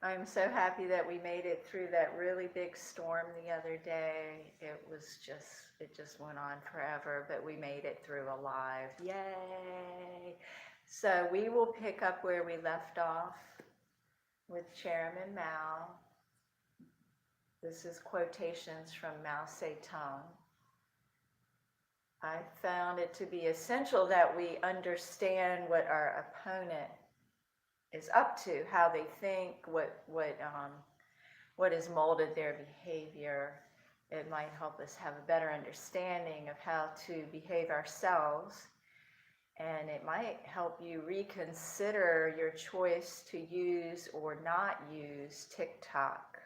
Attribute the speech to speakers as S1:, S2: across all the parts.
S1: I'm so happy that we made it through that really big storm the other day. It just went on forever, but we made it through alive. Yay! So we will pick up where we left off with Chairman Mao. This is quotations from Mao Tse-Tung. I found it to be essential that we understand what our opponent is up to, how they think, what has molded their behavior. It might help us have a better understanding of how to behave ourselves, and it might help you reconsider your choice to use or not use TikTok.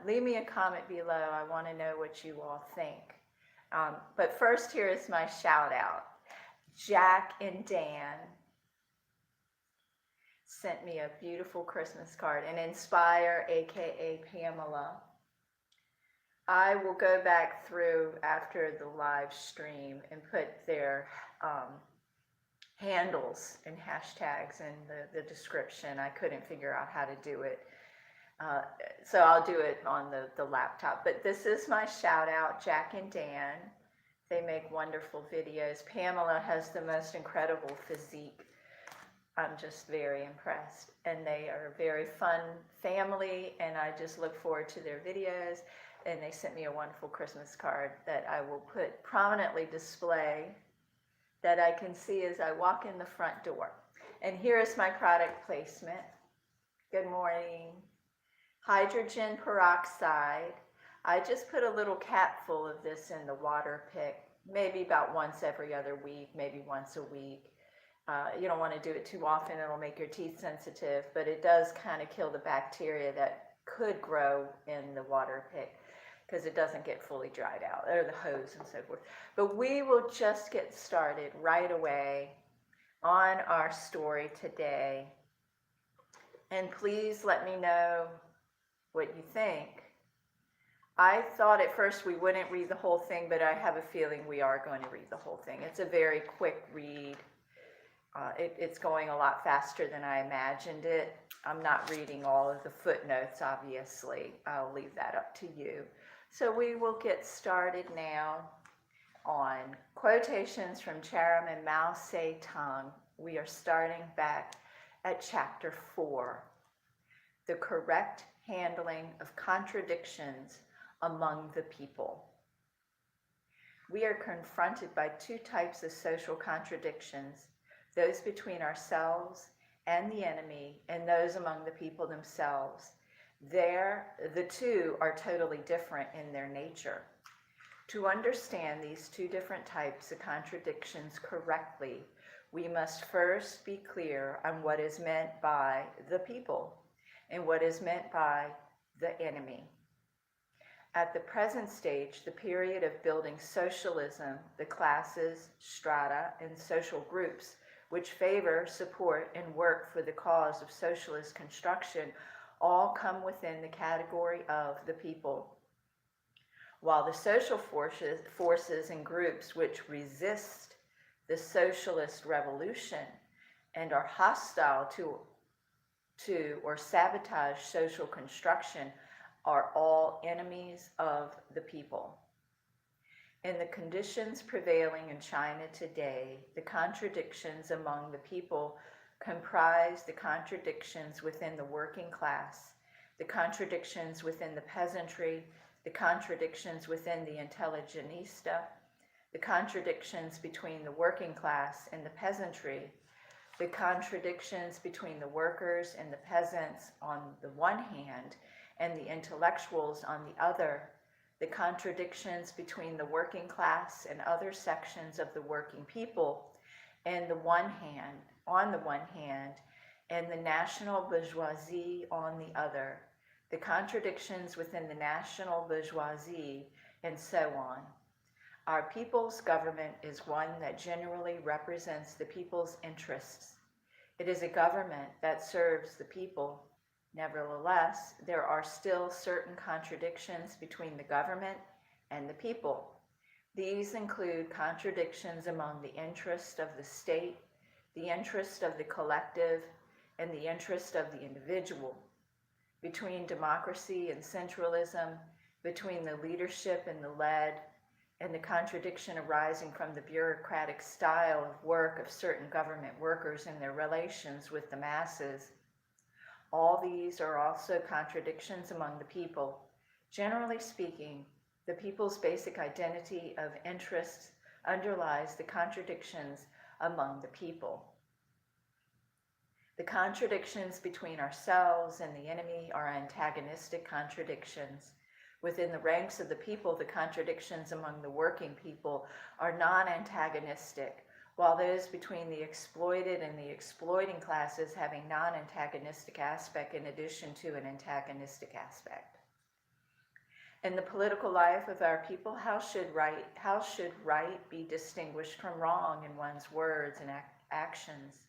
S1: Leave me a comment below. I want to know what you all think. But first, here is my shout out. Jack and Dan sent me a beautiful Christmas card, and Inspire, aka Pamela. I will go back through after the live stream and put their handles and hashtags in the description. I couldn't figure out how to do it. So I'll do it on the laptop. But this is my shout out, Jack and Dan. They make wonderful videos. Pamela has the most incredible physique. I'm just very impressed. And they are a very fun family, and I just look forward to their videos. And they sent me a wonderful Christmas card that I will put prominently display that I can see as I walk in the front door. And here is my product placement. Good morning. Hydrogen peroxide. I just put a little cap full of this in the water pick, maybe about once every other week, maybe once a week. You don't want to do it too often, it'll make your teeth sensitive, but it does kind of kill the bacteria that could grow in the water pick because it doesn't get fully dried out, or the hose and so forth. But we will just get started right away on our story today. And please let me know what you think. I thought at first we wouldn't read the whole thing, but I have a feeling we are going to read the whole thing. It's a very quick read. It's going a lot faster than I imagined it. I'm not reading all of the footnotes, obviously. I'll leave that up to you. So we will get started now on Quotations from Chairman Mao Tse-Tung. We are starting back at chapter 4, the correct handling of contradictions among the people. We are confronted by two types of social contradictions, those between ourselves and the enemy, and those among the people themselves. The two are totally different in their nature. To understand these two different types of contradictions correctly, we must first be clear on what is meant by the people and what is meant by the enemy. At the present stage, the period of building socialism, the classes, strata, and social groups which favor, support, and work for the cause of socialist construction all come within the category of the people, while the social forces and groups which resist the socialist revolution and are hostile to or sabotage social construction are all enemies of the people. In the conditions prevailing in China today, the contradictions among the people comprise the contradictions within the working class, the contradictions within the peasantry, the contradictions within the intelligentsia, the contradictions between the working class and the peasantry, the contradictions between the workers and the peasants on the one hand, and the intellectuals on the other, the contradictions between the working class and other sections of the working people on the one hand, and the national bourgeoisie on the other, the contradictions within the national bourgeoisie, and so on. Our people's government is one that generally represents the people's interests. It is a government that serves the people. Nevertheless, there are still certain contradictions between the government and the people. These include contradictions among the interest of the state, the interest of the collective, and the interest of the individual. between democracy and centralism, between the leadership and the led, and the contradiction arising from the bureaucratic style of work of certain government workers in their relations with the masses. All these are also contradictions among the people. Generally speaking, the people's basic identity of interests underlies the contradictions among the people. The contradictions between ourselves and the enemy are antagonistic contradictions. Within the ranks of the people, the contradictions among the working people are non-antagonistic, while those between the exploited and the exploiting classes have a non-antagonistic aspect in addition to an antagonistic aspect. In the political life of our people, how should right be distinguished from wrong in one's words and actions?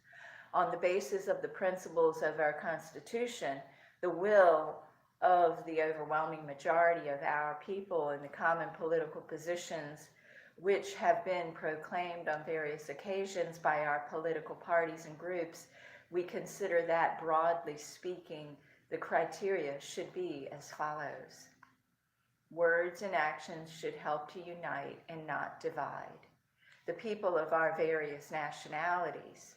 S1: On the basis of the principles of our Constitution, the will of the overwhelming majority of our people in the common political positions which have been proclaimed on various occasions by our political parties and groups, we consider that, broadly speaking, the criteria should be as follows. Words and actions should help to unite and not divide the people of our various nationalities.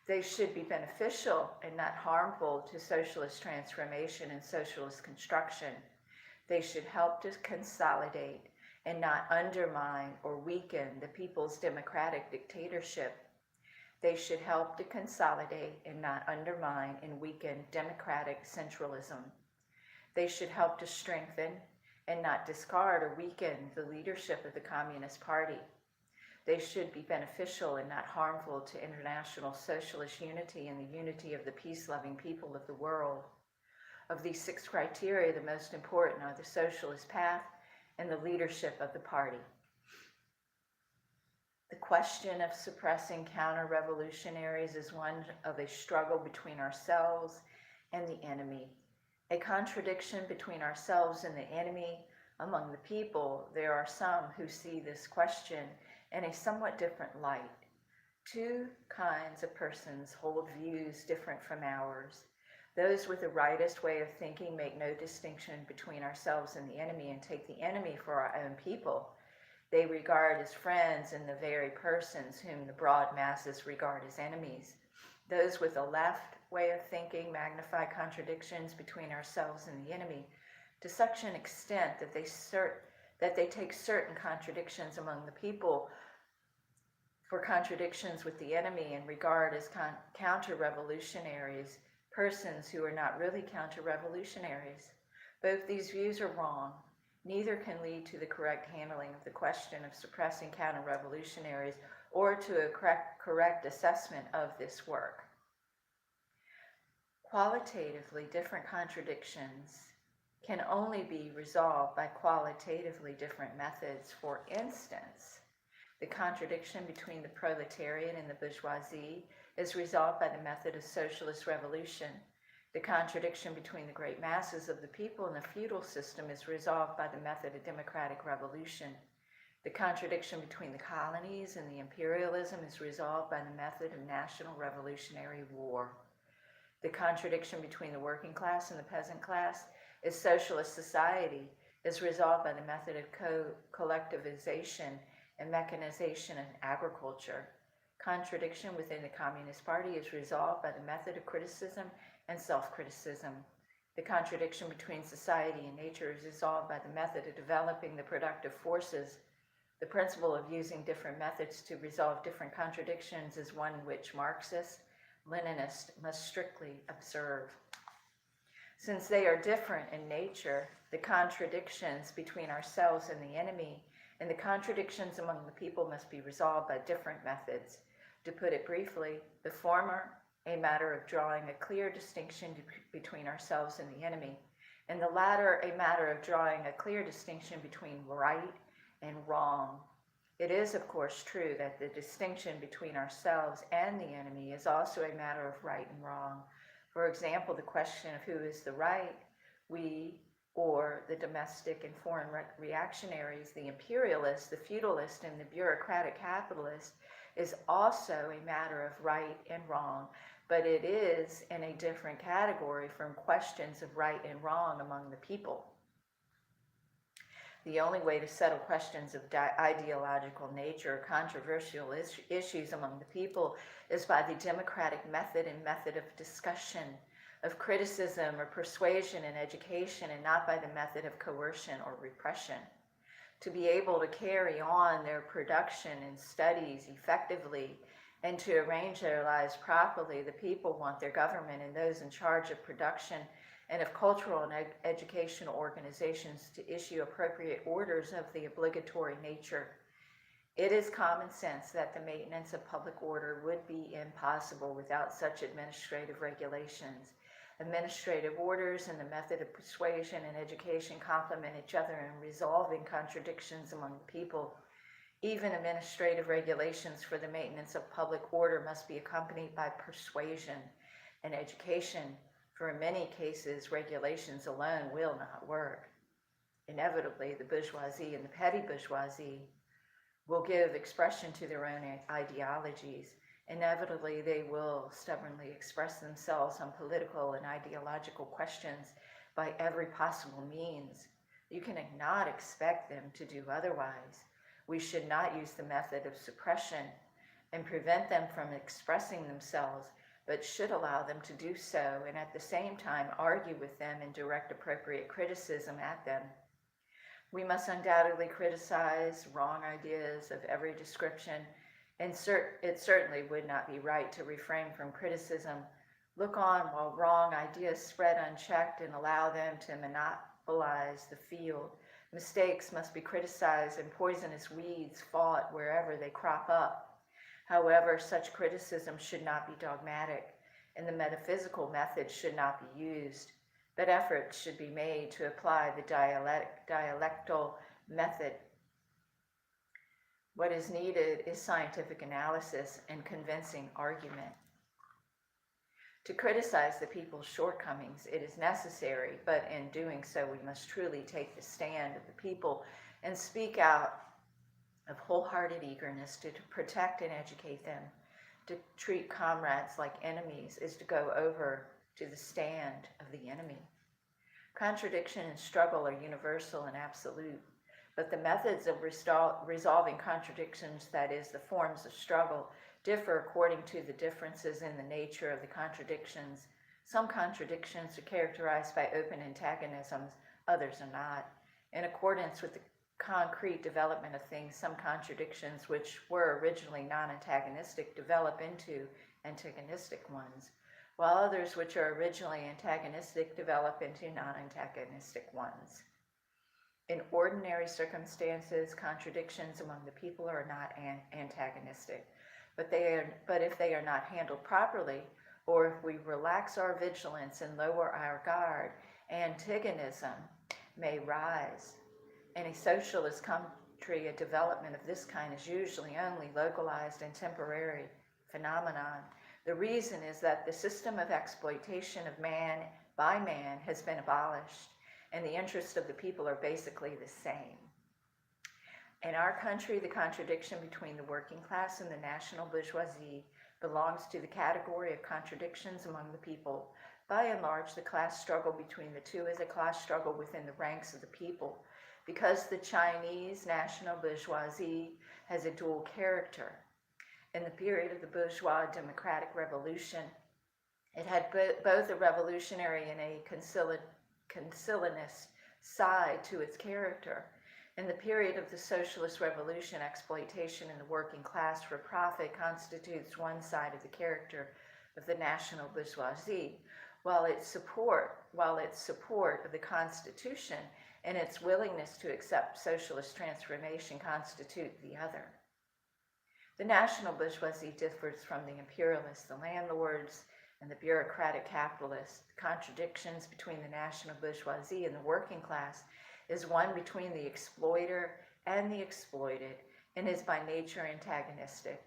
S1: They should be beneficial and not harmful to socialist transformation and socialist construction. They should help to consolidate and not undermine or weaken the people's democratic dictatorship. They should help to consolidate and not undermine and weaken democratic centralism. They should help to strengthen and not discard or weaken the leadership of the Communist Party. They should be beneficial and not harmful to international socialist unity and the unity of the peace-loving people of the world. Of these 6 criteria, the most important are the socialist path and the leadership of the party. The question of suppressing counter-revolutionaries is one of a struggle between ourselves and the enemy. A contradiction between ourselves and the enemy. Among the people, there are some who see this question in a somewhat different light. 2 kinds of persons hold views different from ours. Those with the rightist way of thinking make no distinction between ourselves and the enemy and take the enemy for our own people. They regard as friends in the very persons whom the broad masses regard as enemies. Those with a left way of thinking magnify contradictions between ourselves and the enemy to such an extent that they take certain contradictions among the people for contradictions with the enemy and regard as counter-revolutionaries persons who are not really counter-revolutionaries. Both these views are wrong. Neither can lead to the correct handling of the question of suppressing counter-revolutionaries or to a correct assessment of this work. Qualitatively different contradictions can only be resolved by qualitatively different methods. For instance, the contradiction between the proletariat and the bourgeoisie is resolved by the method of socialist revolution. The contradiction between the great masses of the people and the feudal system is resolved by the method of democratic revolution. The contradiction between the colonies and the imperialism is resolved by the method of national revolutionary war. The contradiction between the working class and the peasant class is socialist society is resolved by the method of collectivization and mechanization in agriculture. Contradiction within the Communist Party is resolved by the method of criticism and self-criticism. The contradiction between society and nature is resolved by the method of developing the productive forces. The principle of using different methods to resolve different contradictions is one which Marxists, Leninists must strictly observe. Since they are different in nature, the contradictions between ourselves and the enemy and the contradictions among the people must be resolved by different methods. To put it briefly, the former, a matter of drawing a clear distinction between ourselves and the enemy, and the latter, a matter of drawing a clear distinction between right and wrong. It is, of course, true that the distinction between ourselves and the enemy is also a matter of right and wrong. For example, the question of who is the right, we or the domestic and foreign reactionaries, the imperialists, the feudalists, and the bureaucratic capitalists, is also a matter of right and wrong. but it is in a different category from questions of right and wrong among the people. The only way to settle questions of ideological nature or controversial issues among the people is by the democratic method and method of discussion, of criticism or persuasion in education, and not by the method of coercion or repression. To be able to carry on their production and studies effectively and to arrange their lives properly, the people want their government and those in charge of production and of cultural and educational organizations to issue appropriate orders of the obligatory nature. It is common sense that the maintenance of public order would be impossible without such administrative regulations. Administrative orders and the method of persuasion and education complement each other in resolving contradictions among the people. Even administrative regulations for the maintenance of public order must be accompanied by persuasion and education, for in many cases, regulations alone will not work. Inevitably, the bourgeoisie and the petty bourgeoisie will give expression to their own ideologies. Inevitably, they will stubbornly express themselves on political and ideological questions by every possible means. You cannot expect them to do otherwise. We should not use the method of suppression and prevent them from expressing themselves, but should allow them to do so and at the same time argue with them and direct appropriate criticism at them. We must undoubtedly criticize wrong ideas of every description, and it certainly would not be right to refrain from criticism. Look on while wrong ideas spread unchecked and allow them to monopolize the field. Mistakes must be criticized and poisonous weeds fought wherever they crop up. However, such criticism should not be dogmatic, and the metaphysical method should not be used, but efforts should be made to apply the dialectal method. What is needed is scientific analysis and convincing argument. To criticize the people's shortcomings, it is necessary, but in doing so, we must truly take the stand of the people and speak out of wholehearted eagerness to protect and educate them. To treat comrades like enemies is to go over to the stand of the enemy. Contradiction and struggle are universal and absolute, but the methods of resolving contradictions, that is, the forms of struggle, differ according to the differences in the nature of the contradictions. Some contradictions are characterized by open antagonisms, others are not. In accordance with the concrete development of things, some contradictions which were originally non-antagonistic develop into antagonistic ones, while others which are originally antagonistic develop into non-antagonistic ones. In ordinary circumstances, contradictions among the people are not antagonistic, but if they are not handled properly, or if we relax our vigilance and lower our guard, antagonism may rise. In a socialist country, a development of this kind is usually only localized and temporary phenomenon. The reason is that the system of exploitation of man by man has been abolished, and the interests of the people are basically the same. In our country, the contradiction between the working class and the national bourgeoisie belongs to the category of contradictions among the people. By and large, the class struggle between the two is a class struggle within the ranks of the people, because the Chinese national bourgeoisie has a dual character. In the period of the bourgeois democratic revolution, it had both a revolutionary and a concilianist side to its character. In the period of the socialist revolution, exploitation in the working class for profit constitutes one side of the character of the national bourgeoisie, while its support of the Constitution and its willingness to accept socialist transformation constitute the other. The national bourgeoisie differs from the imperialists, the landlords, and the bureaucratic capitalists. The contradictions between the national bourgeoisie and the working class is one between the exploiter and the exploited, and is by nature antagonistic.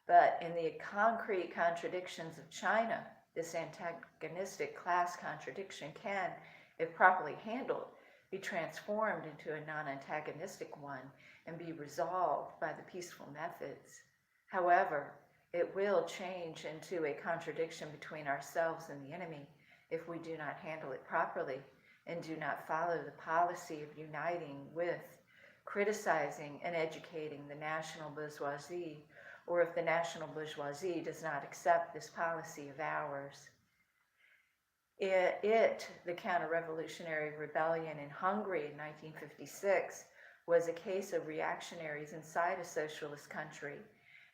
S1: But in the concrete contradictions of China, this antagonistic class contradiction can, if properly handled, be transformed into a non-antagonistic one and be resolved by the peaceful methods. However, It will change into a contradiction between ourselves and the enemy if we do not handle it properly and do not follow the policy of uniting with, criticizing, and educating the national bourgeoisie, or if the national bourgeoisie does not accept this policy of ours. The counter-revolutionary rebellion in Hungary in 1956, was a case of reactionaries inside a socialist country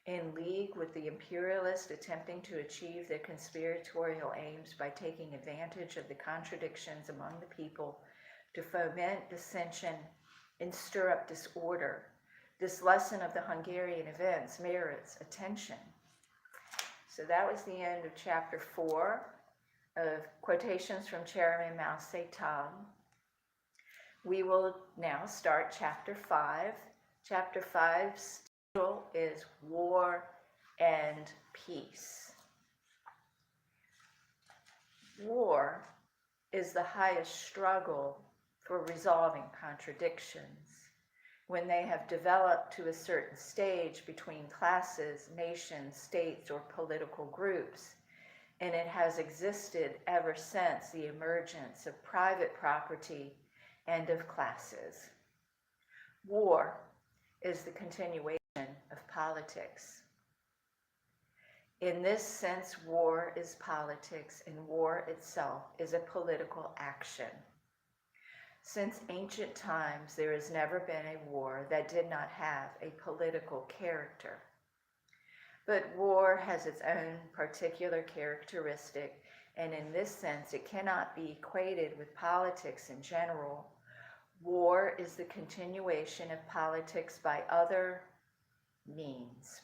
S1: in league with the imperialists attempting to achieve their conspiratorial aims by taking advantage of the contradictions among the people to foment dissension and stir up disorder. This lesson of the Hungarian events merits attention. So that was the end of chapter 4 of Quotations from Chairman Mao Tse-Tung. We will now start chapter 5. Chapter 5's title is War and Peace. War is the highest struggle for resolving contradictions. When they have developed to a certain stage between classes, nations, states, or political groups, and it has existed ever since the emergence of private property and of classes. War is the continuation of politics. In this sense, war is politics, and war itself is a political action. Since ancient times, there has never been a war that did not have a political character. But war has its own particular characteristic, and in this sense, it cannot be equated with politics in general. War is the continuation of politics by other means.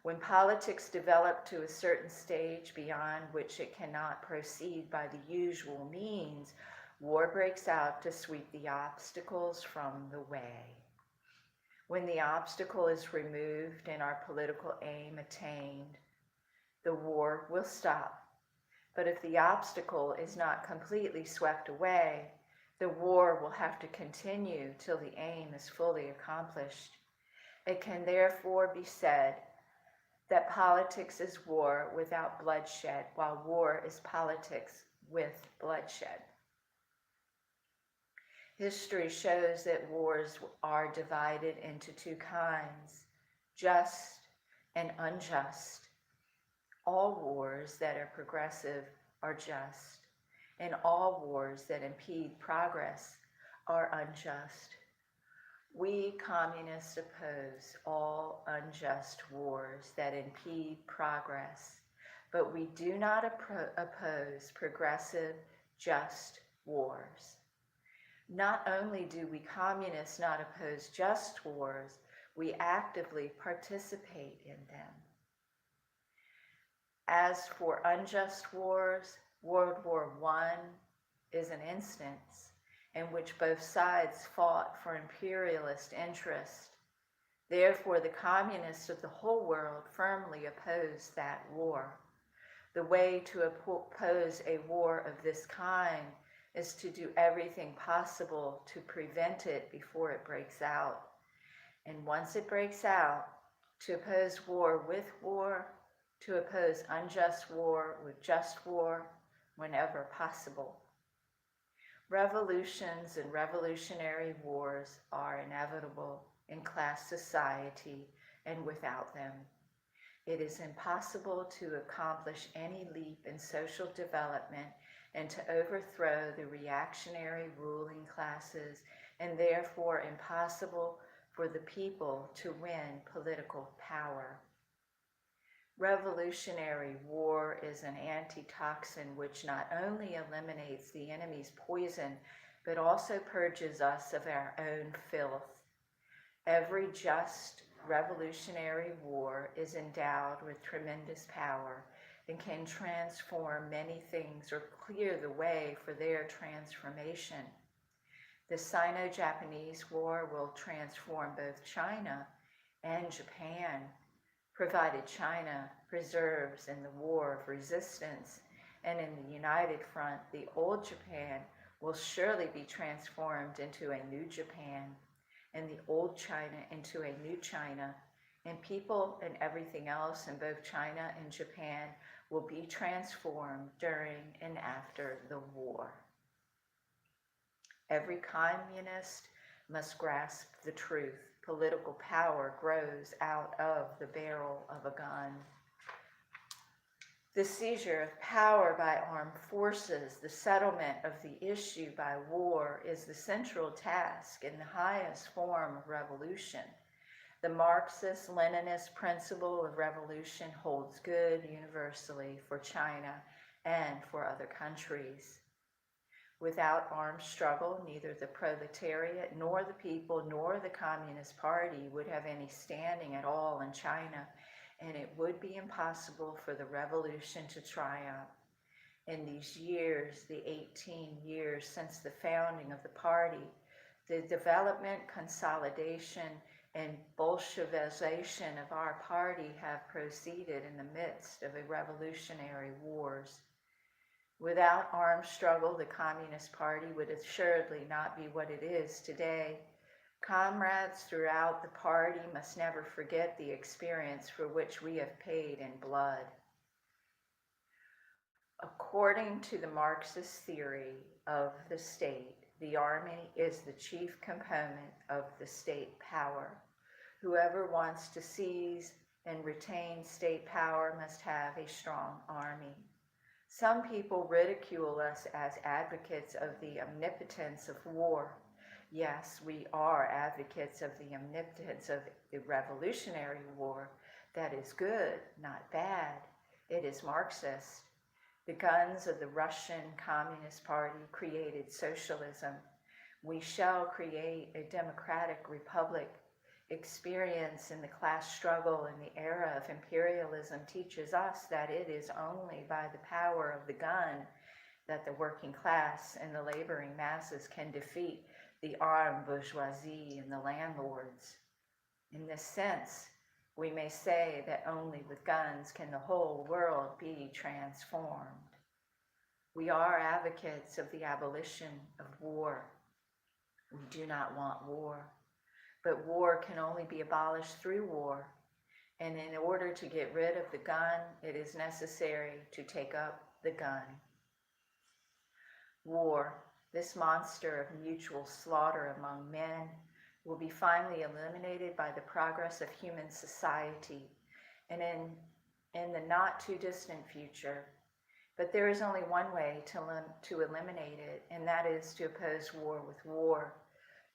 S1: When politics develop to a certain stage beyond which it cannot proceed by the usual means, war breaks out to sweep the obstacles from the way. When the obstacle is removed and our political aim attained, the war will stop. But if the obstacle is not completely swept away, the war will have to continue till the aim is fully accomplished. It can therefore be said that politics is war without bloodshed, while war is politics with bloodshed. History shows that wars are divided into two kinds, just and unjust. All wars that are progressive are just, and all wars that impede progress are unjust. We communists oppose all unjust wars that impede progress, but we do not oppose progressive, just wars. Not only do we communists not oppose just wars, we actively participate in them. As for unjust wars, World War I is an instance in which both sides fought for imperialist interest. Therefore, the communists of the whole world firmly oppose that war. The way to oppose a war of this kind is to do everything possible to prevent it before it breaks out. And once it breaks out, to oppose war with war, to oppose unjust war with just war, whenever possible. Revolutions and revolutionary wars are inevitable in class society, and without them, it is impossible to accomplish any leap in social development and to overthrow the reactionary ruling classes, and therefore impossible for the people to win political power. Revolutionary war is an antitoxin which not only eliminates the enemy's poison, but also purges us of our own filth. Every just revolutionary war is endowed with tremendous power and can transform many things or clear the way for their transformation. The Sino-Japanese War will transform both China and Japan, provided China preserves in the war of resistance, and in the united front, the old Japan will surely be transformed into a new Japan, and the old China into a new China, and people and everything else in both China and Japan will be transformed during and after the war. Every communist must grasp the truth. Political power grows out of the barrel of a gun. The seizure of power by armed forces, the settlement of the issue by war, is the central task in the highest form of revolution. The Marxist-Leninist principle of revolution holds good universally for China and for other countries. Without armed struggle, neither the proletariat nor the people nor the Communist Party would have any standing at all in China, and it would be impossible for the revolution to triumph. In these years, the 18 years since the founding of the party, the development, consolidation, and Bolshevization of our party have proceeded in the midst of a revolutionary wars. Without armed struggle, the Communist Party would assuredly not be what it is today. Comrades throughout the party must never forget the experience for which we have paid in blood. According to the Marxist theory of the state, the army is the chief component of the state power. Whoever wants to seize and retain state power must have a strong army. Some people ridicule us as advocates of the omnipotence of war. Yes, we are advocates of the omnipotence of the Revolutionary War. That is good, not bad. It is Marxist. The guns of the Russian Communist Party created socialism. We shall create a democratic republic. Experience in the class struggle in the era of imperialism teaches us that it is only by the power of the gun that the working class and the laboring masses can defeat the armed bourgeoisie and the landlords. In this sense, we may say that only with guns can the whole world be transformed. We are advocates of the abolition of war. We do not want war. But war can only be abolished through war. And in order to get rid of the gun, it is necessary to take up the gun. War, this monster of mutual slaughter among men, will be finally eliminated by the progress of human society and in the not too distant future. But there is only one way to eliminate it, and that is to oppose war with war.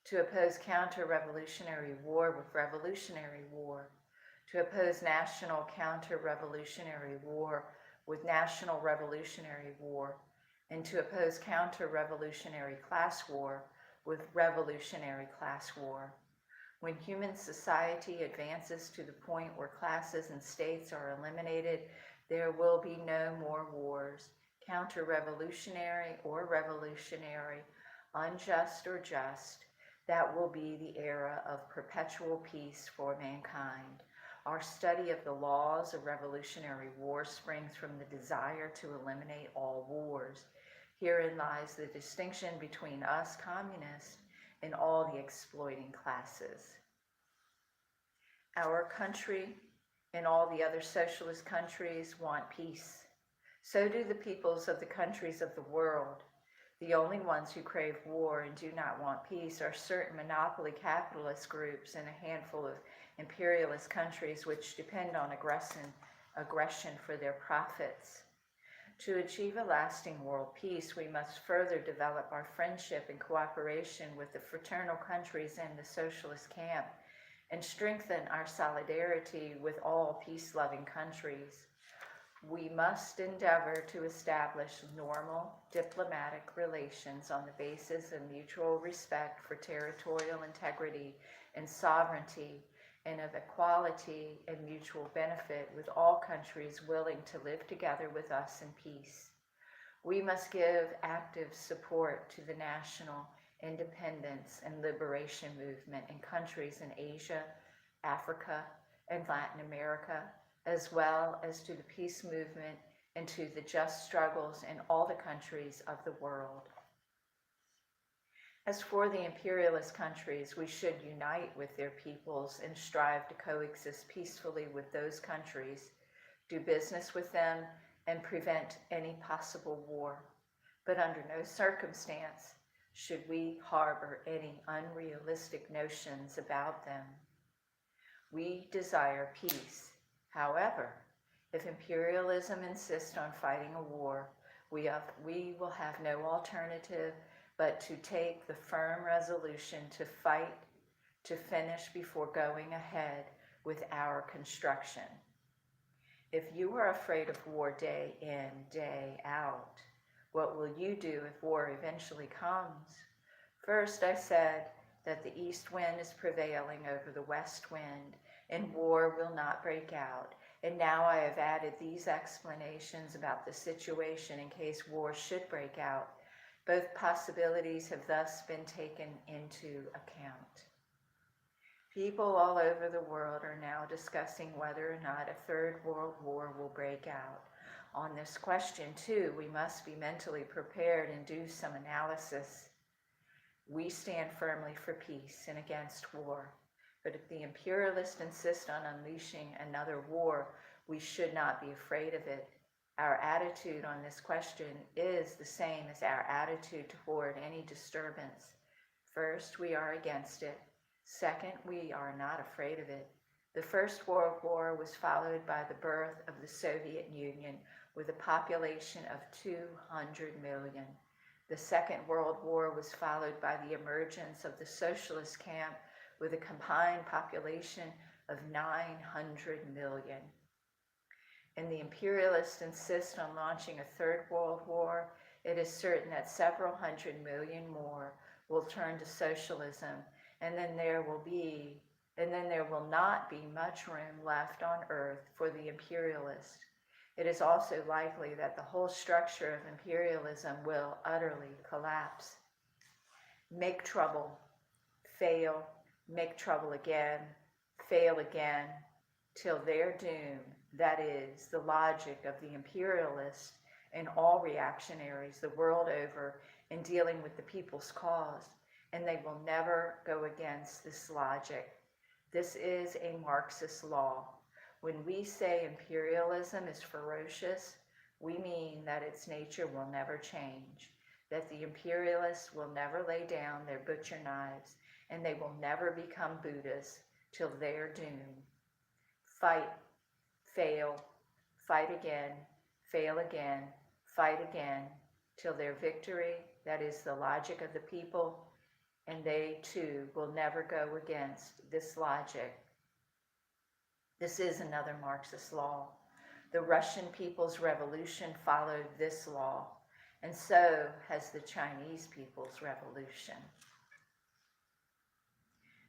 S1: To oppose counter-revolutionary war with revolutionary war, to oppose national counter-revolutionary war with national revolutionary war, and to oppose counter-revolutionary class war with revolutionary class war. When human society advances to the point where classes and states are eliminated, there will be no more wars, counter-revolutionary or revolutionary, unjust or just. That will be the era of perpetual peace for mankind. Our study of the laws of revolutionary war springs from the desire to eliminate all wars. Herein lies the distinction between us communists and all the exploiting classes. Our country and all the other socialist countries want peace. So do the peoples of the countries of the world. The only ones who crave war and do not want peace are certain monopoly capitalist groups and a handful of imperialist countries which depend on aggression for their profits. To achieve a lasting world peace, we must further develop our friendship and cooperation with the fraternal countries in the socialist camp and strengthen our solidarity with all peace-loving countries. We must endeavor to establish normal diplomatic relations on the basis of mutual respect for territorial integrity and sovereignty, and of equality and mutual benefit with all countries willing to live together with us in peace. We must give active support to the national independence and liberation movement in countries in Asia, Africa, and Latin America, as well as to the peace movement and to the just struggles in all the countries of the world. As for the imperialist countries, we should unite with their peoples and strive to coexist peacefully with those countries, do business with them, and prevent any possible war. But under no circumstance should we harbor any unrealistic notions about them. We desire peace. However, if imperialism insists on fighting a war, we will have no alternative but to take the firm resolution to fight to finish before going ahead with our construction. If you are afraid of war day in, day out, what will you do if war eventually comes? First, I said that the east wind is prevailing over the west wind, and war will not break out. And now I have added these explanations about the situation in case war should break out. Both possibilities have thus been taken into account. People all over the world are now discussing whether or not a third world war will break out. On this question, too, we must be mentally prepared and do some analysis. We stand firmly for peace and against war. But if the imperialists insist on unleashing another war, we should not be afraid of it. Our attitude on this question is the same as our attitude toward any disturbance. First, we are against it. Second, we are not afraid of it. The First World War was followed by the birth of the Soviet Union with a population of 200 million. The Second World War was followed by the emergence of the socialist camp with a combined population of 900 million. And the imperialists insist on launching a third world war. It is certain that several hundred million more will turn to socialism, and then there will not be much room left on earth for the imperialist. It is also likely that the whole structure of imperialism will utterly collapse. Make trouble, fail, make trouble again, fail again, till their doom, that is, the logic of the imperialists and all reactionaries the world over in dealing with the people's cause, and they will never go against this logic. This is a Marxist law. When we say imperialism is ferocious, we mean that its nature will never change, that the imperialists will never lay down their butcher knives, and they will never become Buddhas till their doom. Fight, fail, fight again, fail again, fight again, till their victory, that is the logic of the people, and they too will never go against this logic. This is another Marxist law. The Russian People's Revolution followed this law, and so has the Chinese People's Revolution.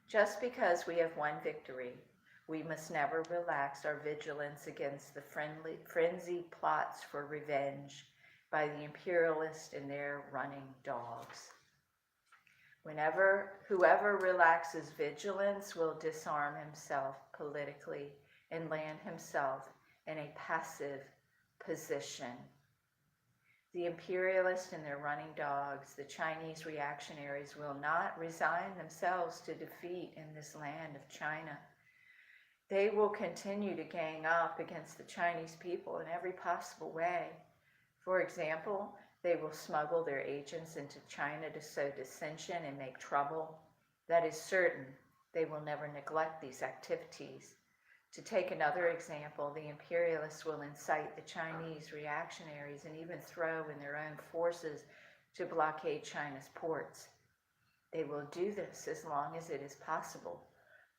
S1: Just because we have won victory, we must never relax our vigilance against the frenzied plots for revenge by the imperialists and their running dogs. Whoever relaxes vigilance will disarm himself politically and land himself in a passive position. The imperialists and their running dogs, the Chinese reactionaries, will not resign themselves to defeat in this land of China. They will continue to gang up against the Chinese people in every possible way. For example, they will smuggle their agents into China to sow dissension and make trouble. That is certain. They will never neglect these activities. To take another example, the imperialists will incite the Chinese reactionaries and even throw in their own forces to blockade China's ports. They will do this as long as it is possible.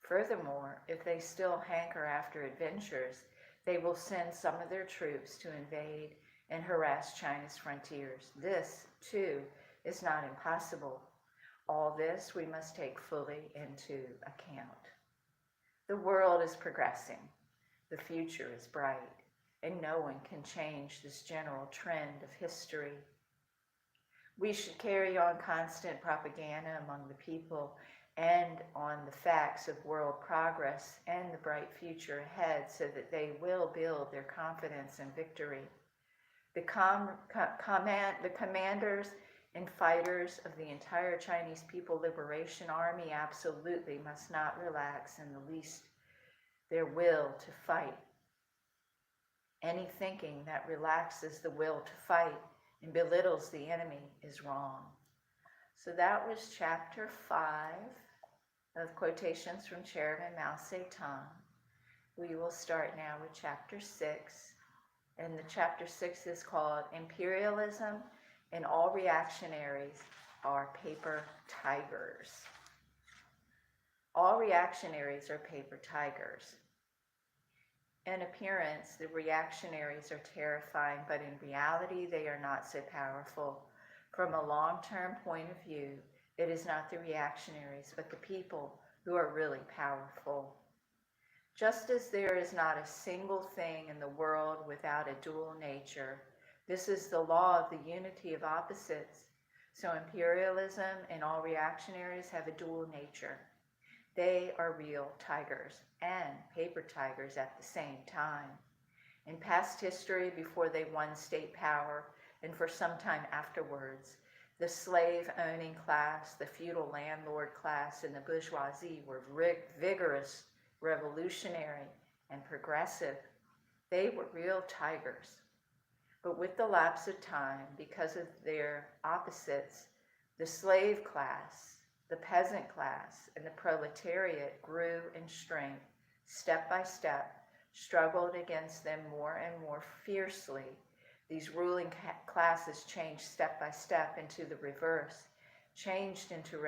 S1: Furthermore, if they still hanker after adventures, they will send some of their troops to invade and harass China's frontiers. This, too, is not impossible. All this we must take fully into account. The world is progressing. The future is bright, and no one can change this general trend of history. We should carry on constant propaganda among the people and on the facts of world progress and the bright future ahead so that they will build their confidence in victory. The commanders And fighters of the entire Chinese People Liberation Army absolutely must not relax in the least their will to fight. Any thinking that relaxes the will to fight and belittles the enemy is wrong. So that was chapter 5 of Quotations from Chairman Mao Tse-Tung. We will start now with chapter 6. And the chapter 6 is called Imperialism and All Reactionaries Are Paper Tigers. All reactionaries are paper tigers. In appearance, the reactionaries are terrifying, but in reality, they are not so powerful. From a long-term point of view, it is not the reactionaries, but the people who are really powerful. Just as there is not a single thing in the world without a dual nature, this is the law of the unity of opposites. So imperialism and all reactionaries have a dual nature. They are real tigers and paper tigers at the same time. In past history, before they won state power, and for some time afterwards, the slave-owning class, the feudal landlord class, and the bourgeoisie were vigorous, revolutionary, and progressive. They were real tigers. But with the lapse of time, because of their opposites, the slave class, the peasant class, and the proletariat grew in strength, step by step, struggled against them more and more fiercely. These ruling classes changed step by step into the reverse, changed into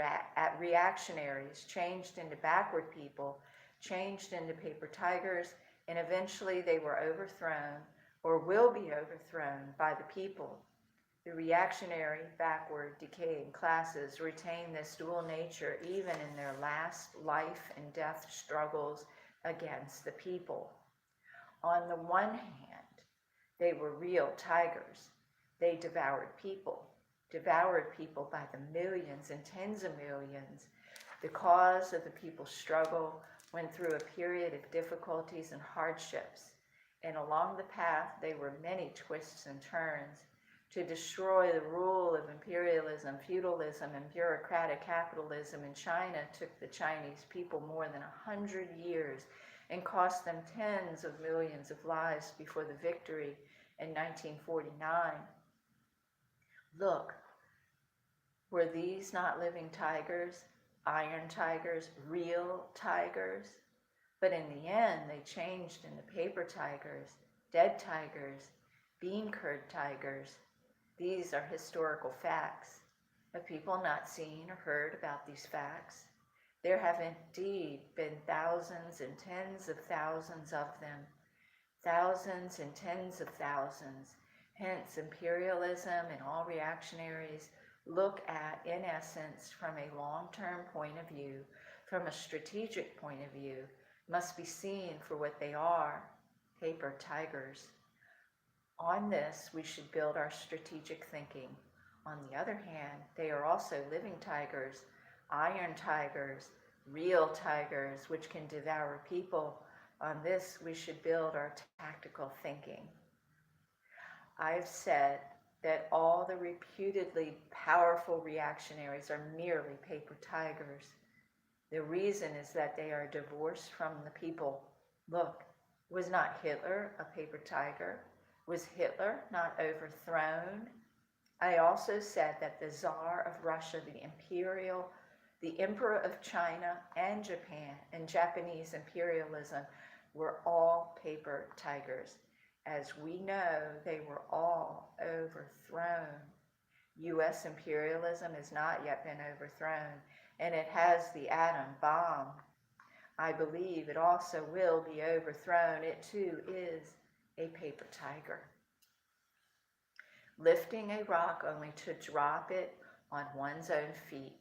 S1: reactionaries, changed into backward people, changed into paper tigers, and eventually they were overthrown or will be overthrown by the people. The reactionary, backward, decaying classes retain this dual nature even in their last life and death struggles against the people. On the one hand, they were real tigers. They devoured people by the millions and tens of millions. The cause of the people's struggle went through a period of difficulties and hardships, and along the path there were many twists and turns. To destroy the rule of imperialism, feudalism, and bureaucratic capitalism in China took the Chinese people more than 100 years and cost them tens of millions of lives before the victory in 1949. Look, were these not living tigers, iron tigers, real tigers? But in the end, they changed into paper tigers, dead tigers, bean curd tigers. These are historical facts. Have people not seen or heard about these facts? There have indeed been thousands and tens of thousands of them. Thousands and tens of thousands. Hence, imperialism and all reactionaries look at, in essence, from a long-term point of view, from a strategic point of view, must be seen for what they are, paper tigers. On this, we should build our strategic thinking. On the other hand, they are also living tigers, iron tigers, real tigers, which can devour people. On this, we should build our tactical thinking. I've said that all the reputedly powerful reactionaries are merely paper tigers. The reason is that they are divorced from the people. Look, was not Hitler a paper tiger? Was Hitler not overthrown? I also said that the Tsar of Russia, the Emperor of China and Japan, and Japanese imperialism were all paper tigers. As we know, they were all overthrown. U.S. imperialism has not yet been overthrown, and it has the atom bomb. I believe it also will be overthrown. It too is a paper tiger. Lifting a rock only to drop it on one's own feet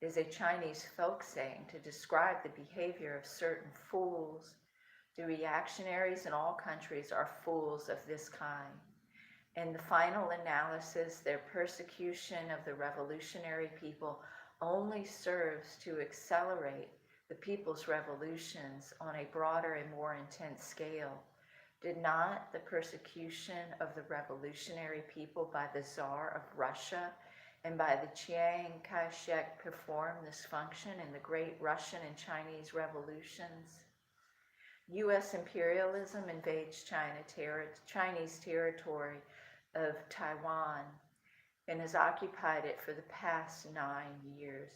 S1: is a Chinese folk saying to describe the behavior of certain fools. The reactionaries in all countries are fools of this kind. In the final analysis, their persecution of the revolutionary people only serves to accelerate the people's revolutions on a broader and more intense scale. Did not the persecution of the revolutionary people by the Tsar of Russia and by the Chiang Kai-shek performed this function in the great Russian and Chinese revolutions. U.S. imperialism invades Chinese territory of Taiwan and has occupied it for the past 9 years.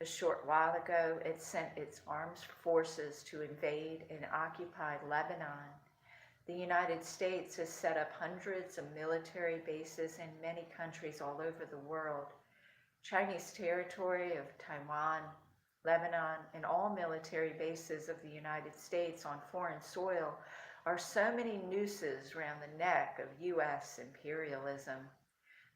S1: A short while ago, it sent its armed forces to invade and occupy Lebanon. The United States has set up hundreds of military bases in many countries all over the world. Chinese territory of Taiwan, Lebanon, and all military bases of the United States on foreign soil are so many nooses around the neck of U.S. imperialism.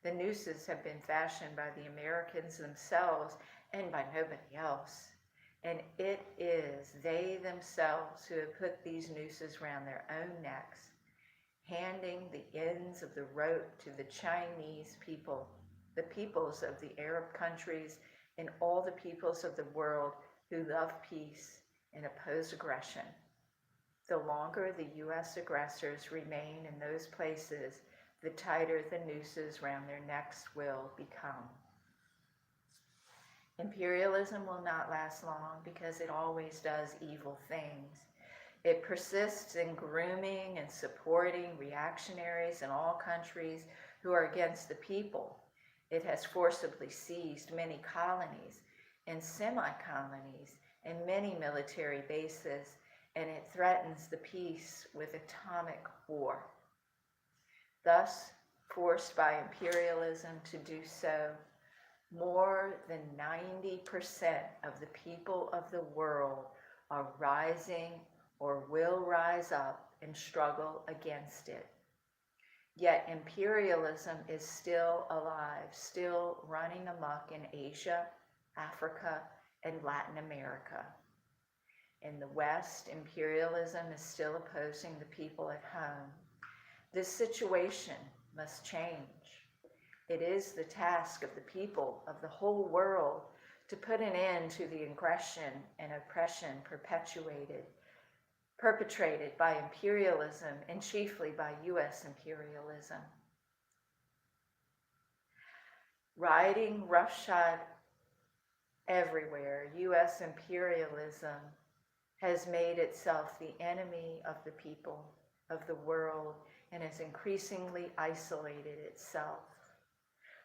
S1: The nooses have been fashioned by the Americans themselves and by nobody else. And it is they themselves who have put these nooses around their own necks, handing the ends of the rope to the Chinese people, the peoples of the Arab countries, and all the peoples of the world who love peace and oppose aggression. The longer the U.S. aggressors remain in those places, the tighter the nooses around their necks will become. Imperialism will not last long because it always does evil things. It persists in grooming and supporting reactionaries in all countries who are against the people. It has forcibly seized many colonies and semi-colonies and many military bases, and it threatens the peace with atomic war. Thus, forced by imperialism to do so, more than 90% of the people of the world are rising or will rise up and struggle against it. Yet imperialism is still alive, still running amok in Asia, Africa, and Latin America. In the West, imperialism is still opposing the people at home. This situation must change. It is the task of the people of the whole world to put an end to the aggression and oppression perpetrated by imperialism, and chiefly by U.S. imperialism. Riding roughshod everywhere, U.S. imperialism has made itself the enemy of the people, of the world, and has increasingly isolated itself.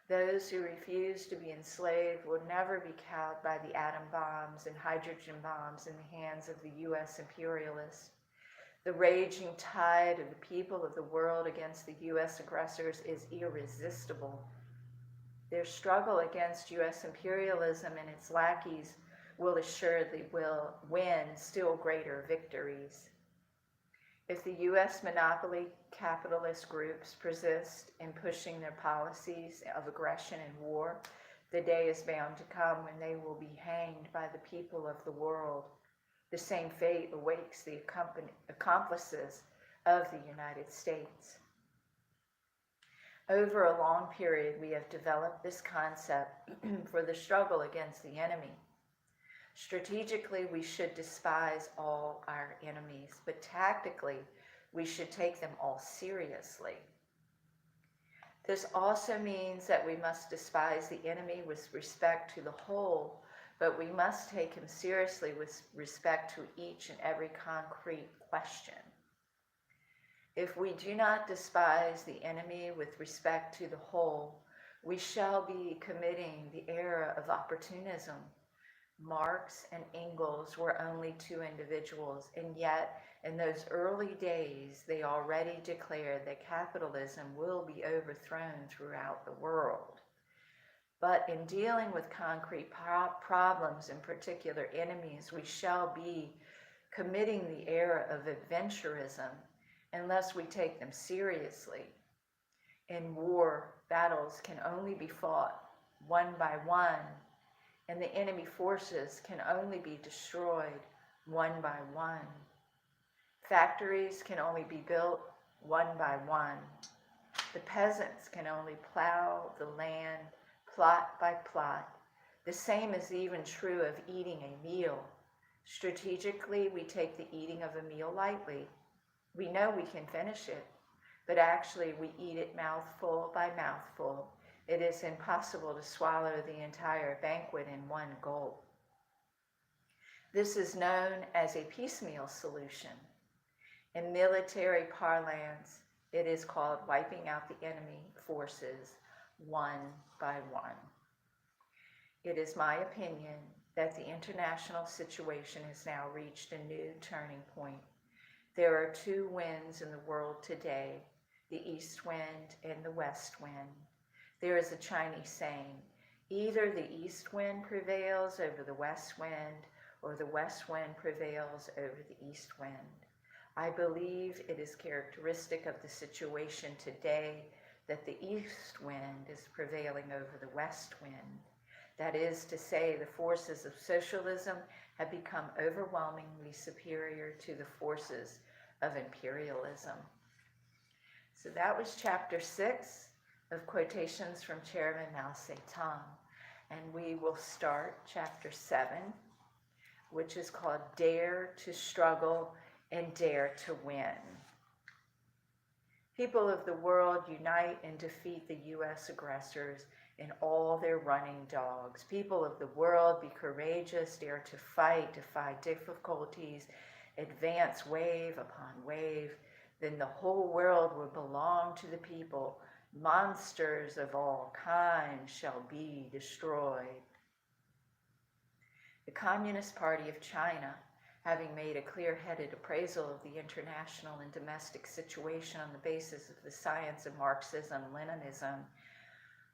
S1: Those who refuse to be enslaved will never be cowed by the atom bombs and hydrogen bombs in the hands of the U.S. imperialists. The raging tide of the people of the world against the U.S. aggressors is irresistible. Their struggle against U.S. imperialism and its lackeys will assuredly win still greater victories. If the U.S. monopoly capitalist groups persist in pushing their policies of aggression and war, the day is bound to come when they will be hanged by the people of the world. The same fate awaits the accomplices of the United States. Over a long period, we have developed this concept for the struggle against the enemy. Strategically, we should despise all our enemies, but tactically, we should take them all seriously. This also means that we must despise the enemy with respect to the whole, but we must take him seriously with respect to each and every concrete question. If we do not despise the enemy with respect to the whole, we shall be committing the error of opportunism. Marx and Engels were only two individuals, and yet in those early days they already declared that capitalism will be overthrown throughout the world. But in dealing with concrete problems and particular enemies, we shall be committing the error of adventurism unless we take them seriously. In war, battles can only be fought one by one, and the enemy forces can only be destroyed one by one. Factories can only be built one by one. The peasants can only plow the land plot by plot. The same is even true of eating a meal. Strategically, we take the eating of a meal lightly. We know we can finish it, but actually we eat it mouthful by mouthful, It is impossible to swallow the entire banquet in one gulp. This is known as a piecemeal solution. In military parlance, it is called wiping out the enemy forces one by one. It is my opinion that the international situation has now reached a new turning point. There are two winds in the world today, the east wind and the west wind. There is a Chinese saying, either the east wind prevails over the west wind, or the west wind prevails over the east wind. I believe it is characteristic of the situation today that the east wind is prevailing over the west wind. That is to say, the forces of socialism have become overwhelmingly superior to the forces of imperialism. So that was chapter 6 of Quotations from Chairman Mao Tse-Tung. And we will start chapter 7, which is called Dare to Struggle and Dare to Win. People of the world, unite and defeat the U.S. aggressors and all their running dogs. People of the world, be courageous, dare to fight, defy difficulties, advance wave upon wave. Then the whole world will belong to the people. Monsters of all kinds shall be destroyed. The Communist Party of China, having made a clear-headed appraisal of the international and domestic situation on the basis of the science of Marxism-Leninism,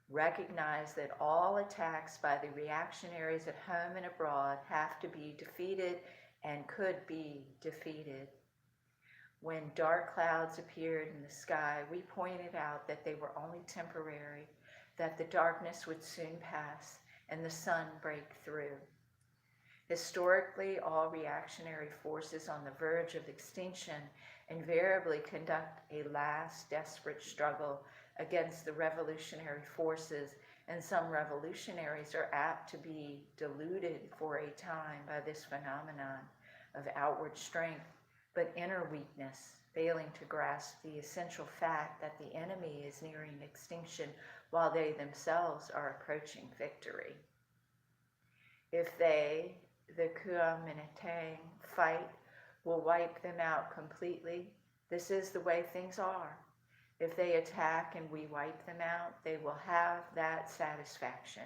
S1: recognized that all attacks by the reactionaries at home and abroad have to be defeated and could be defeated. When dark clouds appeared in the sky, we pointed out that they were only temporary, that the darkness would soon pass and the sun break through. Historically, all reactionary forces on the verge of extinction invariably conduct a last desperate struggle against the revolutionary forces, and some revolutionaries are apt to be deluded for a time by this phenomenon of outward strength, but inner weakness, failing to grasp the essential fact that the enemy is nearing extinction while they themselves are approaching victory. If they, the Kuomintang, fight, will wipe them out completely. This is the way things are. If they attack and we wipe them out, they will have that satisfaction.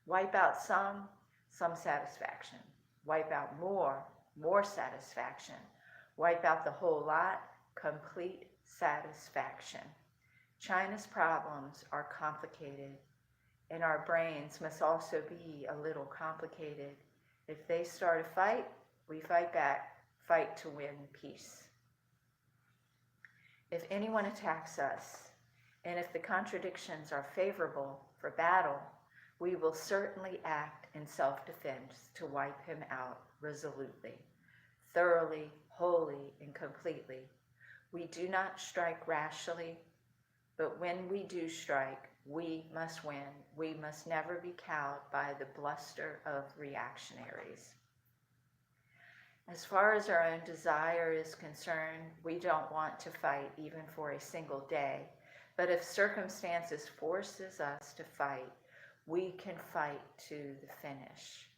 S1: Wipe out some satisfaction. Wipe out more satisfaction. Wipe out the whole lot, complete satisfaction. China's problems are complicated, and our brains must also be a little complicated. If they start a fight, we fight back, fight to win peace. If anyone attacks us, and if the contradictions are favorable for battle, we will certainly act in self-defense to wipe him out resolutely, thoroughly, wholly, and completely. We do not strike rashly, but when we do strike, we must win. We must never be cowed by the bluster of reactionaries. As far as our own desire is concerned, we don't want to fight even for a single day. But if circumstances forces us to fight, we can fight to the finish.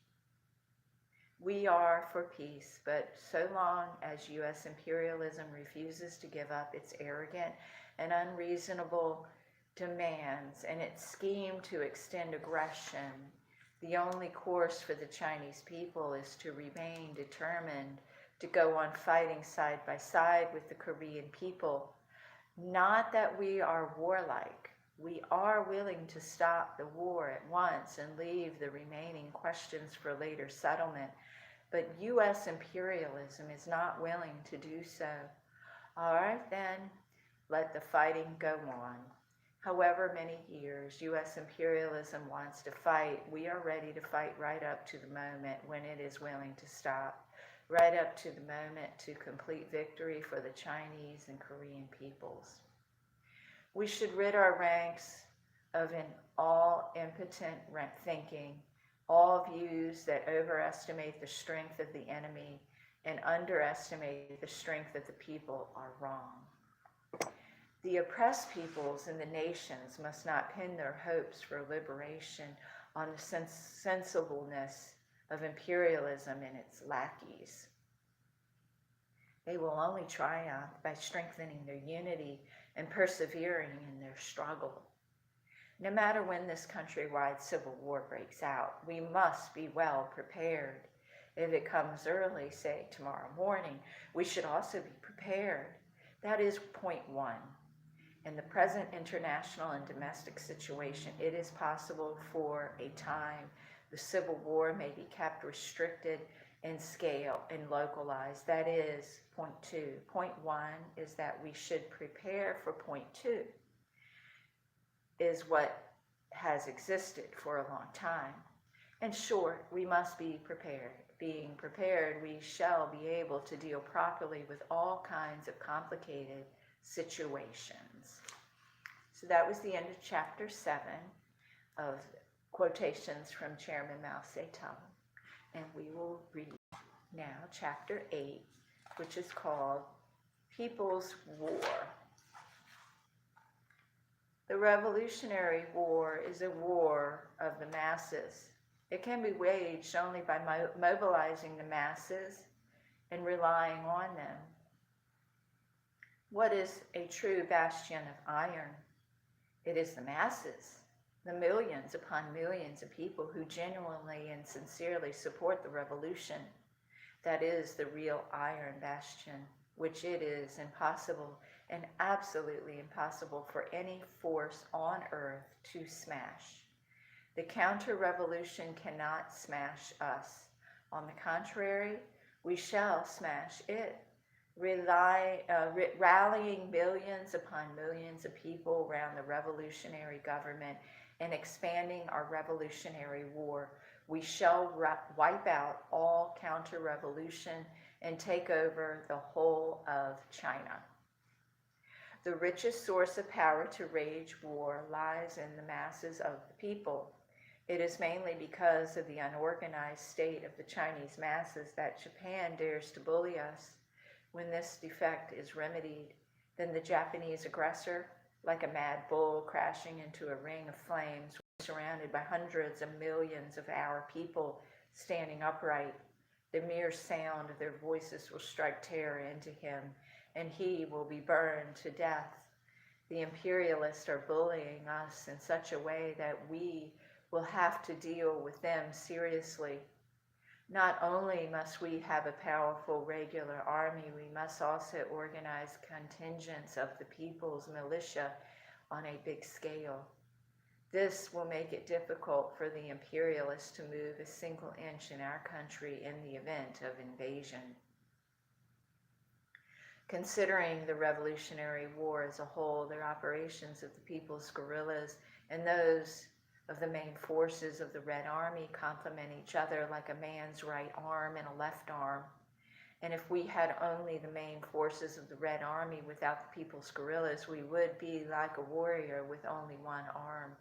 S1: We are for peace, but so long as U.S. imperialism refuses to give up its arrogant and unreasonable demands and its scheme to extend aggression, the only course for the Chinese people is to remain determined to go on fighting side by side with the Korean people. Not that we are warlike. We are willing to stop the war at once and leave the remaining questions for later settlement, but U.S. imperialism is not willing to do so. All right then, let the fighting go on. However many years U.S. imperialism wants to fight, we are ready to fight right up to the moment when it is willing to stop, right up to the moment to complete victory for the Chinese and Korean peoples. We should rid our ranks of an all-impotent thinking, all views that overestimate the strength of the enemy and underestimate the strength of the people are wrong. The oppressed peoples in the nations must not pin their hopes for liberation on the sensibleness of imperialism and its lackeys. They will only triumph by strengthening their unity and persevering in their struggle. No matter when this countrywide civil war breaks out, we must be well prepared. If it comes early, say tomorrow morning, we should also be prepared. That is point one. In the present international and domestic situation, it is possible for a time the civil war may be kept restricted in scale and localized. That is point two. Point one is that we should prepare for point two, is what has existed for a long time. In short, we must be prepared. Being prepared, we shall be able to deal properly with all kinds of complicated situations. So that was the end of chapter 7 of Quotations from Chairman Mao Tse-Tung. And we will read now chapter 8, which is called People's War. The Revolutionary War is a war of the masses. It can be waged only by mobilizing the masses and relying on them. What is a true bastion of iron? It is the masses, the millions upon millions of people who genuinely and sincerely support the revolution. That is the real iron bastion, which it is impossible and absolutely impossible for any force on earth to smash. The counter-revolution cannot smash us. On the contrary, we shall smash it, rallying millions upon millions of people around the revolutionary government and expanding our revolutionary war. We shall wipe out all counter-revolution and take over the whole of China. The richest source of power to wage war lies in the masses of the people. It is mainly because of the unorganized state of the Chinese masses that Japan dares to bully us. When this defect is remedied, then the Japanese aggressor, like a mad bull crashing into a ring of flames, surrounded by hundreds of millions of our people standing upright, the mere sound of their voices will strike terror into him, and he will be burned to death. The imperialists are bullying us in such a way that we will have to deal with them seriously. Not only must we have a powerful regular army, we must also organize contingents of the people's militia on a big scale. This will make it difficult for the imperialists to move a single inch in our country in the event of invasion. Considering the Revolutionary War as a whole, the operations of the people's guerrillas and those of the main forces of the Red Army complement each other like a man's right arm and a left arm. And if we had only the main forces of the Red Army without the people's guerrillas, we would be like a warrior with only one arm.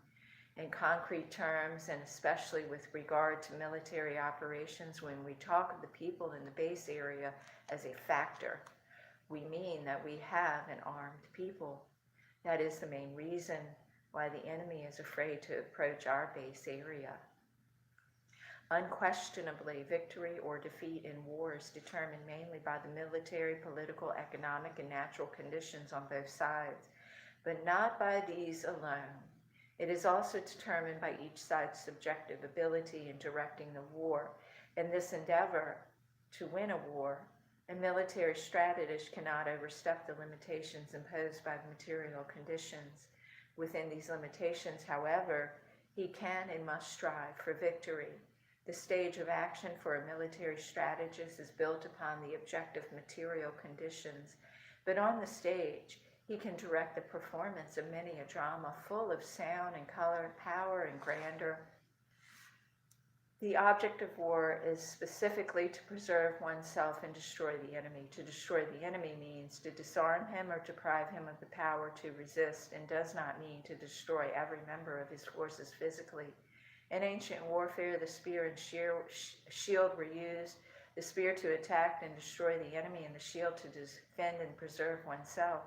S1: In concrete terms, and especially with regard to military operations, when we talk of the people in the base area as a factor, we mean that we have an armed people. That is the main reason why the enemy is afraid to approach our base area. Unquestionably, victory or defeat in war is determined mainly by the military, political, economic, and natural conditions on both sides, but not by these alone. It is also determined by each side's subjective ability in directing the war. In this endeavor to win a war, a military strategist cannot overstep the limitations imposed by the material conditions. Within these limitations, however, he can and must strive for victory. The stage of action for a military strategist is built upon the objective material conditions, but on the stage, he can direct the performance of many a drama full of sound and color, power and grandeur. The object of war is specifically to preserve oneself and destroy the enemy. To destroy the enemy means to disarm him or deprive him of the power to resist, and does not mean to destroy every member of his forces physically. In ancient warfare, the spear and shield were used, the spear to attack and destroy the enemy, and the shield to defend and preserve oneself.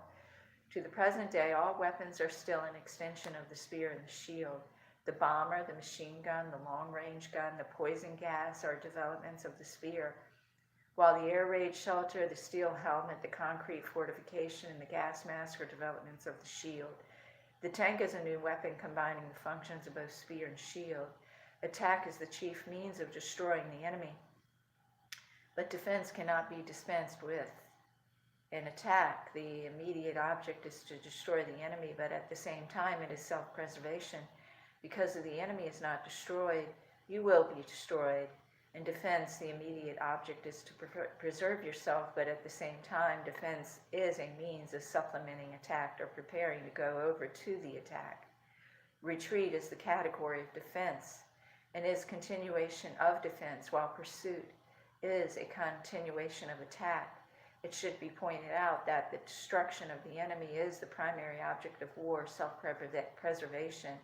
S1: To the present day, all weapons are still an extension of the spear and the shield. The bomber, the machine gun, the long-range gun, the poison gas are developments of the spear, while the air-raid shelter, the steel helmet, the concrete fortification, and the gas mask are developments of the shield. The tank is a new weapon combining the functions of both spear and shield. Attack is the chief means of destroying the enemy, but defense cannot be dispensed with. In attack, the immediate object is to destroy the enemy, but at the same time it is self-preservation. Because if the enemy is not destroyed, you will be destroyed. In defense, the immediate object is to preserve yourself, but at the same time, defense is a means of supplementing attack or preparing to go over to the attack. Retreat is the category of defense and is continuation of defense, while pursuit is a continuation of attack. It should be pointed out that the destruction of the enemy is the primary object of war, self-preservation.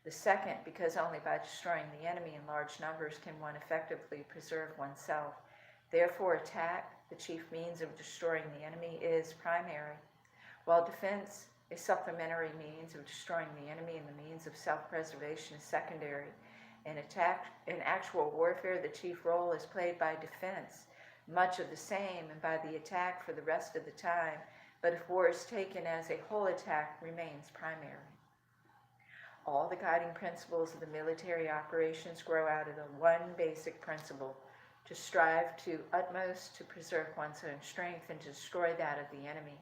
S1: The second, because only by destroying the enemy in large numbers can one effectively preserve oneself. Therefore, attack, the chief means of destroying the enemy, is primary, while defense, a supplementary means of destroying the enemy and the means of self-preservation, is secondary. In actual warfare, the chief role is played by defense, much of the same, and by the attack for the rest of the time, but if war is taken as a whole, attack remains primary. All the guiding principles of the military operations grow out of the one basic principle: to strive to utmost to preserve one's own strength and to destroy that of the enemy.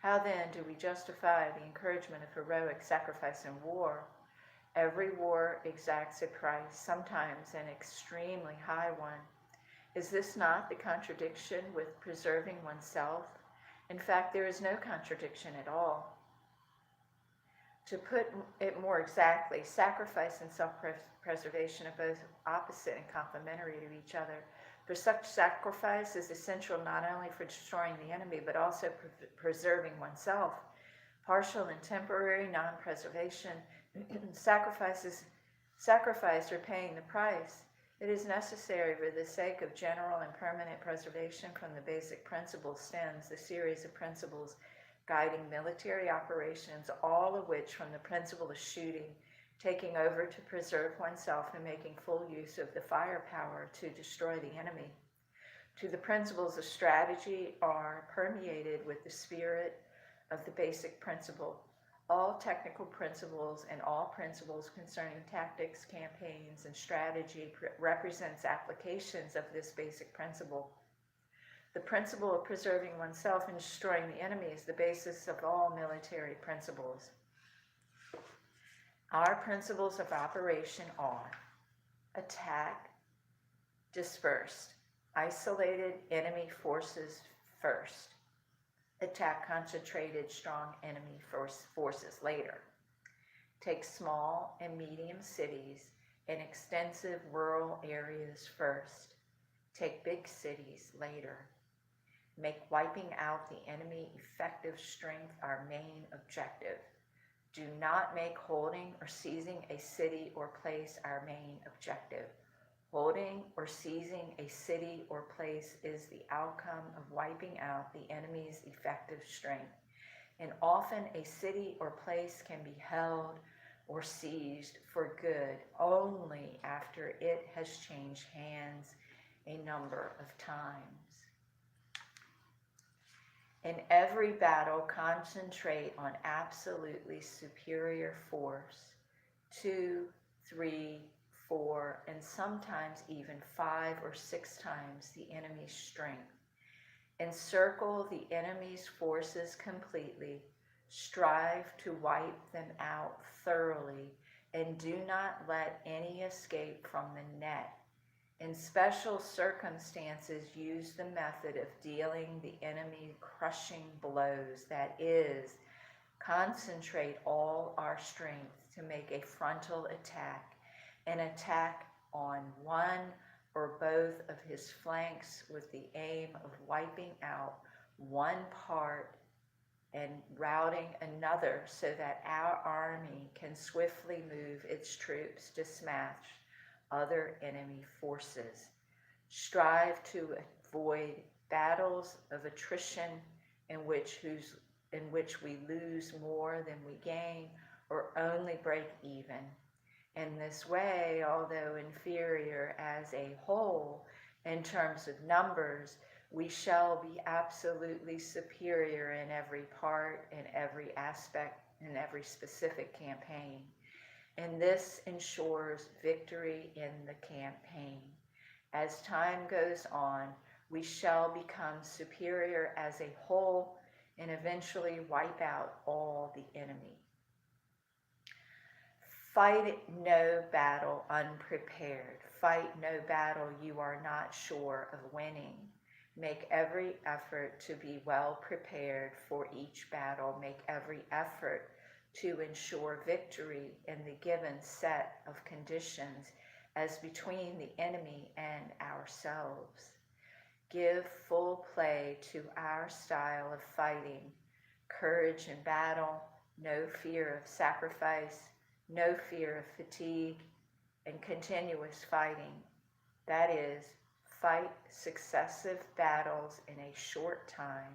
S1: How then do we justify the encouragement of heroic sacrifice in war? Every war exacts a price, sometimes an extremely high one. Is this not the contradiction with preserving oneself? In fact, there is no contradiction at all. To put it more exactly, sacrifice and self-preservation are both opposite and complementary to each other. For such sacrifice is essential not only for destroying the enemy, but also preserving oneself. Partial and temporary non-preservation, sacrifice or paying the price. It is necessary for the sake of general and permanent preservation. From the basic principles stems the series of principles guiding military operations, all of which from the principle of shooting, taking over to preserve oneself and making full use of the firepower to destroy the enemy, to the principles of strategy are permeated with the spirit of the basic principle. All technical principles and all principles concerning tactics, campaigns, and strategy represents applications of this basic principle. The principle of preserving oneself and destroying the enemy is the basis of all military principles. Our principles of operation are: attack, dispersed, isolated enemy forces first. Attack concentrated, strong enemy forces later. Take small and medium cities and extensive rural areas first. Take big cities later. Make wiping out the enemy effective strength our main objective. Do not make holding or seizing a city or place our main objective. Holding or seizing a city or place is the outcome of wiping out the enemy's effective strength. And often a city or place can be held or seized for good only after it has changed hands a number of times. In every battle, concentrate on absolutely superior force, 2, 3, 4, and sometimes even 5 or 6 times the enemy's strength. Encircle the enemy's forces completely, strive to wipe them out thoroughly, and do not let any escape from the net. In special circumstances, use the method of dealing the enemy crushing blows, that is, concentrate all our strength to make a frontal attack, an attack on one or both of his flanks with the aim of wiping out one part and routing another so that our army can swiftly move its troops to smash other enemy forces. Strive to avoid battles of attrition in which in which we lose more than we gain or only break even. In this way, although inferior as a whole in terms of numbers, we shall be absolutely superior in every part, in every aspect, in every specific campaign. And this ensures victory in the campaign. As time goes on, we shall become superior as a whole and eventually wipe out all the enemy. Fight no battle unprepared. Fight no battle you are not sure of winning. Make every effort to be well prepared for each battle. Make every effort to ensure victory in the given set of conditions as between the enemy and ourselves. Give full play to our style of fighting, courage in battle, no fear of sacrifice, no fear of fatigue, and continuous fighting. That is, fight successive battles in a short time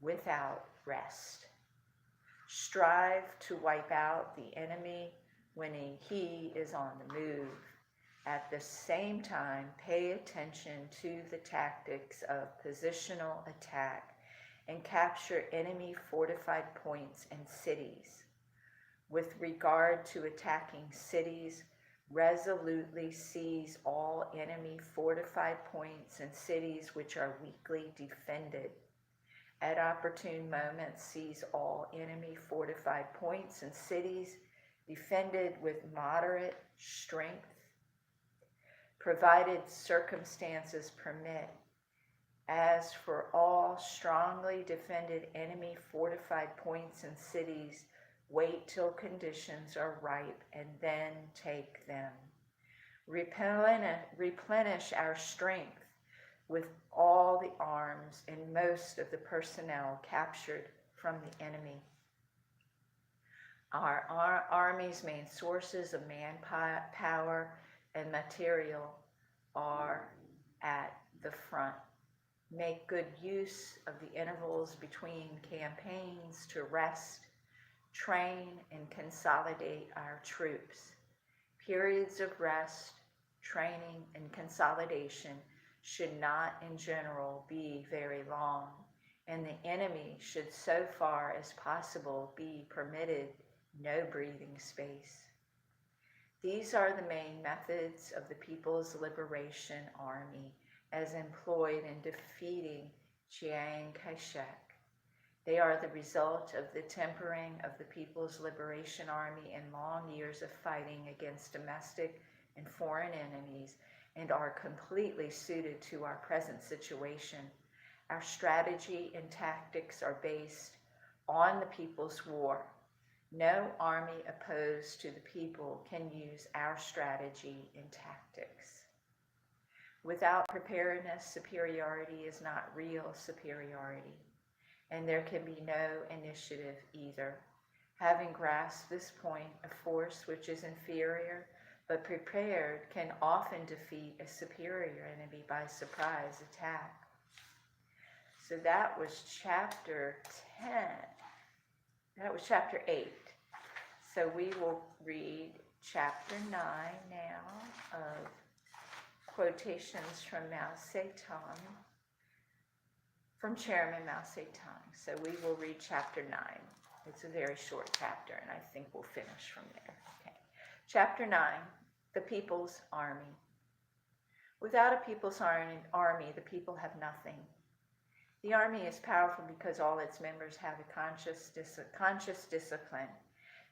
S1: without rest. Strive to wipe out the enemy when he is on the move. At the same time, pay attention to the tactics of positional attack and capture enemy fortified points and cities. With regard to attacking cities, resolutely seize all enemy fortified points and cities which are weakly defended. At opportune moments, seize all enemy fortified points and cities defended with moderate strength, provided circumstances permit. As for all strongly defended enemy fortified points and cities, wait till conditions are ripe and then take them. Replenish our strength with all the arms and most of the personnel captured from the enemy. Our army's main sources of manpower and material are at the front. Make good use of the intervals between campaigns to rest, train, and consolidate our troops. Periods of rest, training, and consolidation should not in general be very long, and the enemy should so far as possible be permitted no breathing space. These are the main methods of the People's Liberation Army as employed in defeating Chiang Kai-shek. They are the result of the tempering of the People's Liberation Army in long years of fighting against domestic and foreign enemies and are completely suited to our present situation. Our strategy and tactics are based on the people's war. No army opposed to the people can use our strategy and tactics. Without preparedness, superiority is not real superiority, and there can be no initiative either. Having grasped this point, a force which is inferior but prepared can often defeat a superior enemy by surprise attack. So that was chapter 10. That was chapter 8. So we will read chapter 9 now of Quotations from Mao Tse-Tung, from Chairman Mao Tse-Tung. So we will read chapter 9. It's a very short chapter, and I think we'll finish from there. Okay. Chapter 9, the People's Army. Without a people's army, the people have nothing. The army is powerful because all its members have a conscious discipline.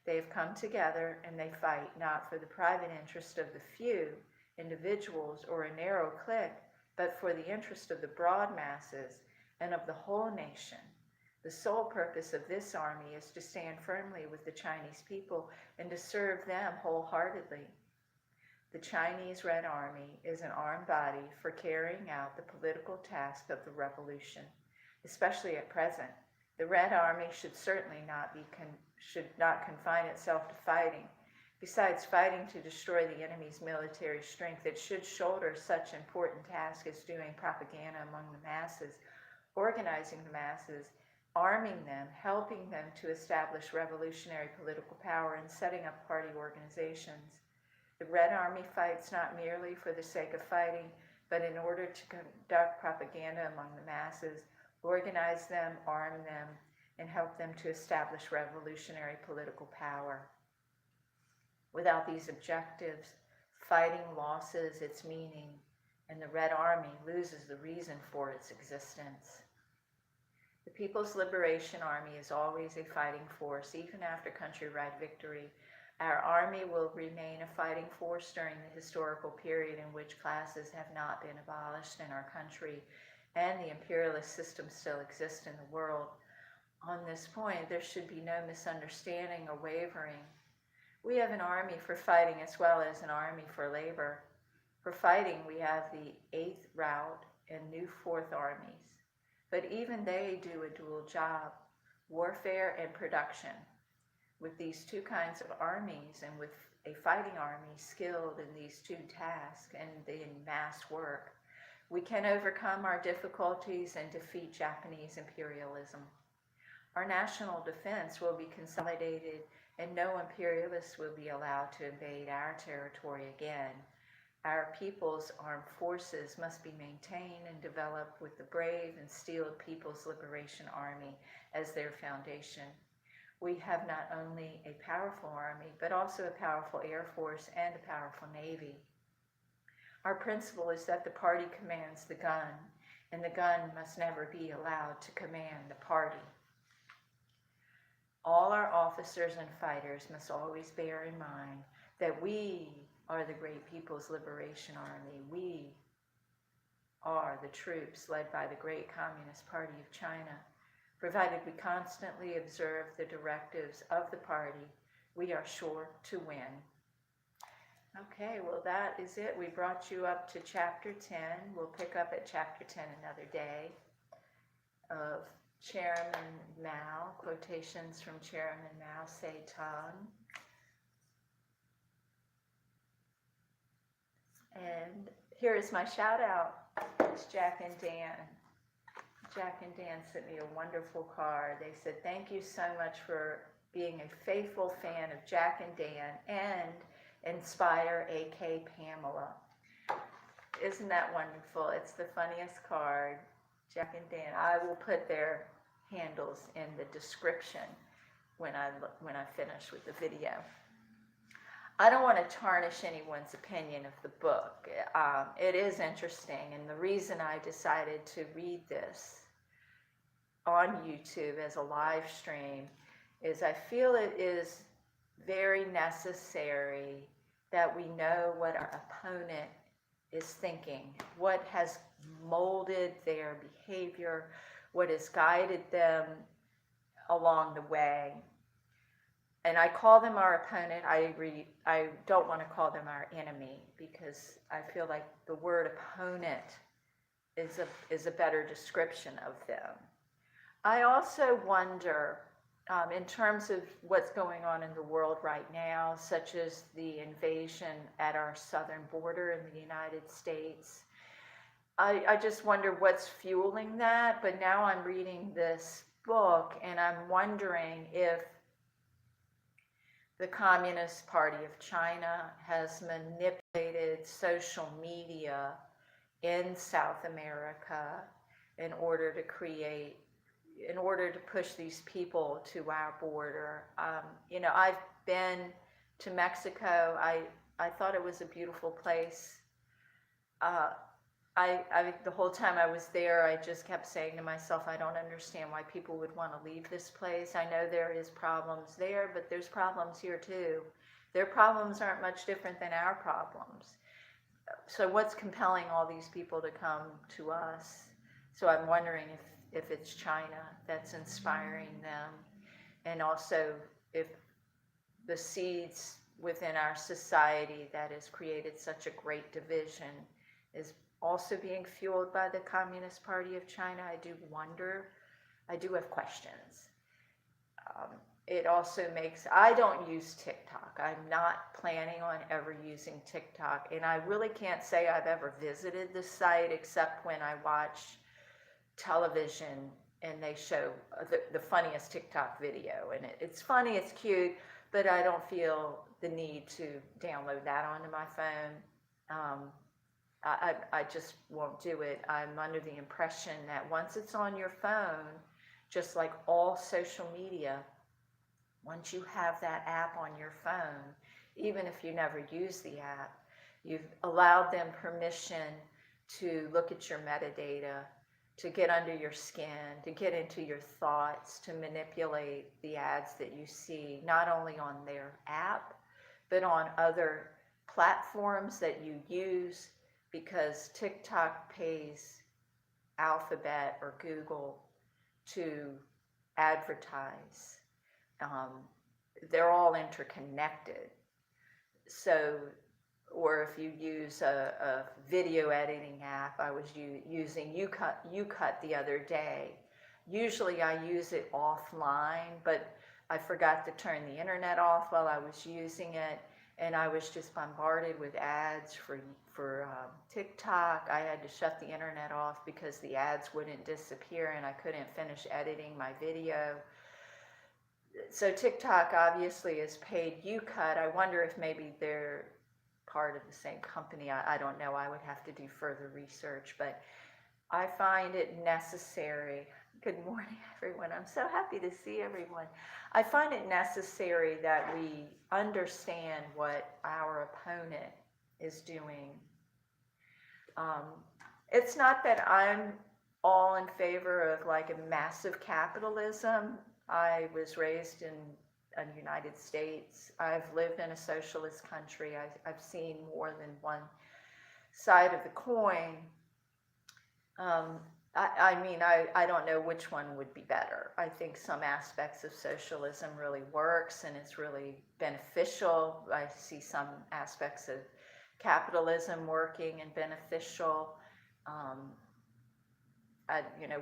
S1: They have come together and they fight not for the private interest of the few individuals or a narrow clique, but for the interest of the broad masses and of the whole nation. The sole purpose of this army is to stand firmly with the Chinese people and to serve them wholeheartedly. The Chinese Red Army is an armed body for carrying out the political task of the revolution, especially at present. The Red Army should certainly not confine itself to fighting. Besides fighting to destroy the enemy's military strength, it should shoulder such important tasks as doing propaganda among the masses, organizing the masses, arming them, helping them to establish revolutionary political power, and setting up party organizations. The Red Army fights not merely for the sake of fighting, but in order to conduct propaganda among the masses, organize them, arm them, and help them to establish revolutionary political power. Without these objectives, fighting loses its meaning, and the Red Army loses the reason for its existence. The People's Liberation Army is always a fighting force, even after countrywide victory. Our army will remain a fighting force during the historical period in which classes have not been abolished in our country and the imperialist system still exists in the world. On this point, there should be no misunderstanding or wavering. We have an army for fighting as well as an army for labor. For fighting, we have the 8th Route and new 4th Armies. But even they do a dual job, warfare and production. With these two kinds of armies and with a fighting army skilled in these two tasks and in mass work, we can overcome our difficulties and defeat Japanese imperialism. Our national defense will be consolidated and no imperialists will be allowed to invade our territory again. Our people's armed forces must be maintained and developed with the brave and steeled People's Liberation Army as their foundation. We have not only a powerful army, but also a powerful Air Force and a powerful Navy. Our principle is that the party commands the gun, and the gun must never be allowed to command the party. All our officers and fighters must always bear in mind that we are the great People's Liberation Army. We are the troops led by the great Communist Party of China. Provided we constantly observe the directives of the party, we are sure to win. Okay, well that is it. We brought you up to chapter 10. We'll pick up at chapter 10 another day of Chairman Mao, quotations from Chairman Mao Tse-Tung. And here is my shout out. It's Jack and Dan. Jack and Dan sent me a wonderful card. They said, thank you so much for being a faithful fan of Jack and Dan and Inspire AK Pamela. Isn't that wonderful? It's the funniest card. Jack and Dan. I will put their handles in the description when I finish with the video. I don't want to tarnish anyone's opinion of the book. It is interesting, and the reason I decided to read this on YouTube as a live stream is I feel it is very necessary that we know what our opponent is thinking, what has molded their behavior, what has guided them along the way. And I call them our opponent. I don't want to call them our enemy because I feel like the word opponent is a better description of them. I also wonder, in terms of what's going on in the world right now, such as the invasion at our southern border in the United States, I just wonder what's fueling that. But now I'm reading this book and I'm wondering if the Communist Party of China has manipulated social media in South America in order to push these people to our border. You know, I've been to Mexico. I thought it was a beautiful place. The whole time I was there, I just kept saying to myself, I don't understand why people would want to leave this place. I know there is problems there, but there's problems here too. Their problems aren't much different than our problems. So what's compelling all these people to come to us? So I'm wondering if it's China that's inspiring them, and also if the seeds within our society that has created such a great division is also being fueled by the Communist Party of China. I do wonder. I do have questions. It also makes, I don't use TikTok. I'm not planning on ever using TikTok. And I really can't say I've ever visited the site except when I watch television and they show the funniest TikTok video, and it's funny, it's cute, but I don't feel the need to download that onto my phone. I just won't do it. I'm under the impression that once it's on your phone, just like all social media, once you have that app on your phone, even if you never use the app, you've allowed them permission to look at your metadata, to get under your skin, to get into your thoughts, to manipulate the ads that you see, not only on their app, but on other platforms that you use, because TikTok pays Alphabet or Google to advertise. They're all interconnected. So, or if you use a video editing app, I was using YouCut the other day. Usually I use it offline, but I forgot to turn the internet off while I was using it, and I was just bombarded with ads for TikTok. I had to shut the internet off because the ads wouldn't disappear and I couldn't finish editing my video. So TikTok obviously is paid YouCut. I wonder if maybe they're part of the same company. I don't know. I would have to do further research, but I find it necessary. Good morning, everyone. I'm so happy to see everyone. I find it necessary that we understand what our opponent is doing. It's not that I'm all in favor of like a massive capitalism. I was raised in the United States. I've lived in a socialist country. I've seen more than one side of the coin. I don't know which one would be better. I think some aspects of socialism really works and it's really beneficial. I see some aspects of capitalism working and beneficial.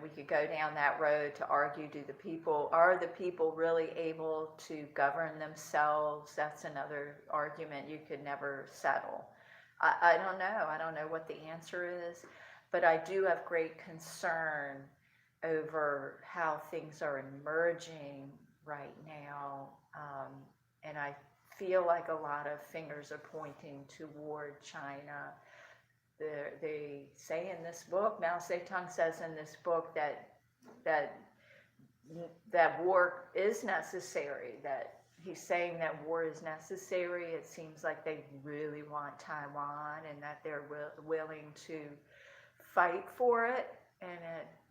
S1: We could go down that road to argue, are the people really able to govern themselves? That's another argument you could never settle. I don't know. I don't know what the answer is, but I do have great concern over how things are emerging right now. And I feel like a lot of fingers are pointing toward China. They say in this book, Mao Tse-Tung says in this book that war is necessary, that he's saying that war is necessary. It seems like they really want Taiwan and that they're willing to fight for it, and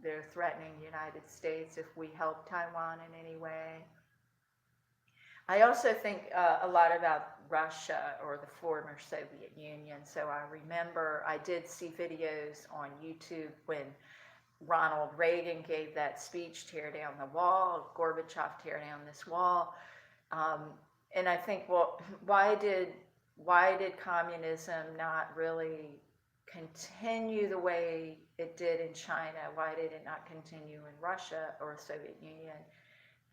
S1: they're threatening the United States if we help Taiwan in any way. I also think a lot about Russia or the former Soviet Union. So I remember I did see videos on YouTube when Ronald Reagan gave that speech, tear down the wall, Gorbachev, tear down this wall. And I think, well, why did communism not really continue the way it did in China? Why did it not continue in Russia or the Soviet Union?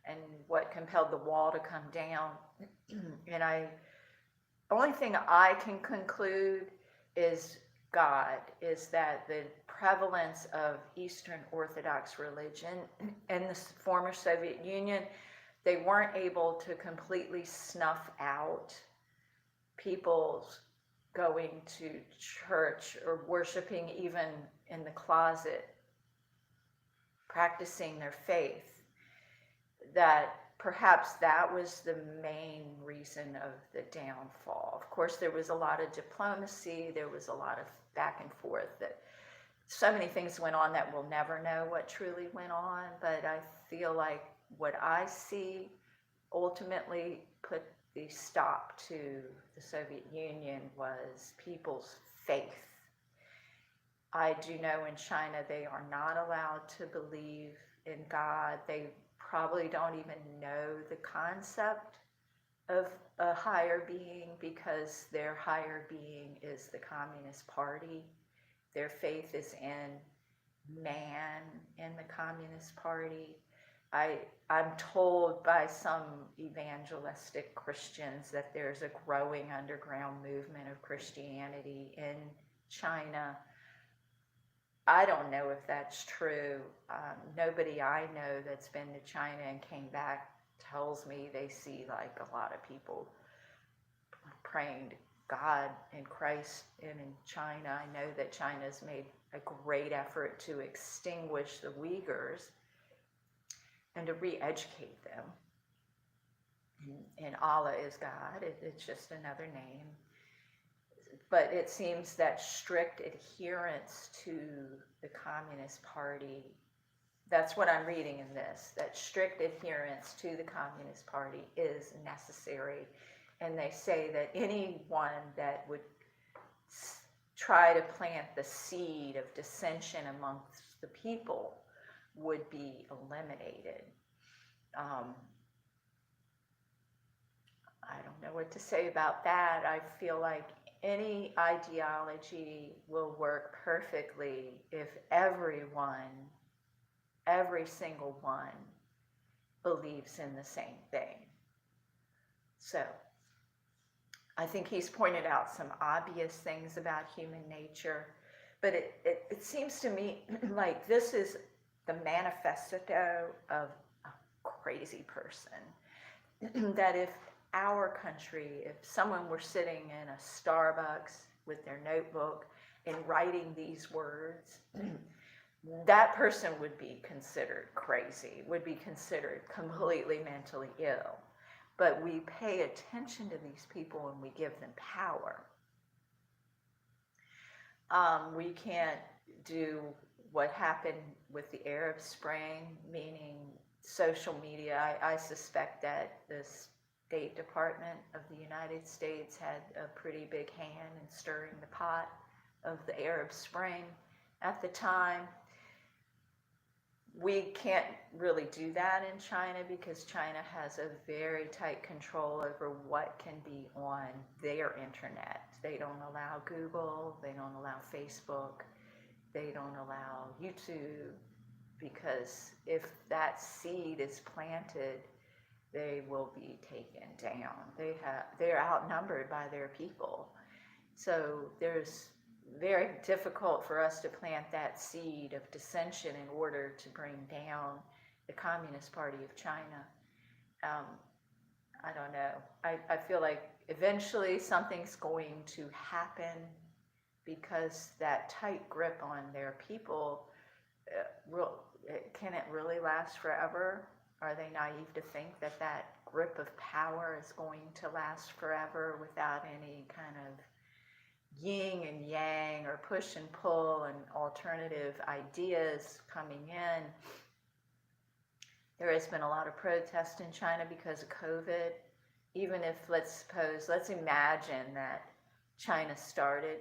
S1: And what compelled the wall to come down? And only thing I can conclude is God, is that the prevalence of Eastern Orthodox religion in the former Soviet Union, they weren't able to completely snuff out people's going to church or worshiping even in the closet, practicing their faith. That perhaps that was the main reason of the downfall. Of course, there was a lot of diplomacy, there was a lot of back and forth, that so many things went on that we'll never know what truly went on, but I feel like what I see ultimately put the stop to the Soviet Union was people's faith. I do know in China they are not allowed to believe in God. They probably don't even know the concept of a higher being, because their higher being is the Communist Party. Their faith is in man in the Communist Party. I'm told by some evangelistic Christians that there's a growing underground movement of Christianity in China. I don't know if that's true. Nobody I know that's been to China and came back tells me they see like a lot of people praying to God and Christ in China. I know that China's made a great effort to extinguish the Uyghurs and to re-educate them. And Allah is God. It's just another name. But it seems that strict adherence to the Communist Party, that's what I'm reading in this, that strict adherence to the Communist Party is necessary. And they say that anyone that would try to plant the seed of dissension amongst the people would be eliminated. I don't know what to say about that. I feel like any ideology will work perfectly if everyone, every single one, believes in the same thing. So I think he's pointed out some obvious things about human nature, but it seems to me like this is the manifesto of a crazy person. That if our country, if someone were sitting in a Starbucks with their notebook and writing these words, that person would be considered crazy, would be considered completely mentally ill. But we pay attention to these people and we give them power. We can't do what happened with the Arab Spring, meaning social media. I suspect that the State Department of the United States had a pretty big hand in stirring the pot of the Arab Spring at the time. We can't really do that in China because China has a very tight control over what can be on their internet. They don't allow Google, they don't allow Facebook, they don't allow YouTube, because if that seed is planted, they will be taken down. They're outnumbered by their people. So there's very difficult for us to plant that seed of dissension in order to bring down the Communist Party of China. I don't know. I feel like eventually something's going to happen because that tight grip on their people, can it really last forever? Are they naive to think that that grip of power is going to last forever without any kind of yin and yang or push and pull and alternative ideas coming in? There has been a lot of protest in China because of COVID. Even if, let's imagine that China started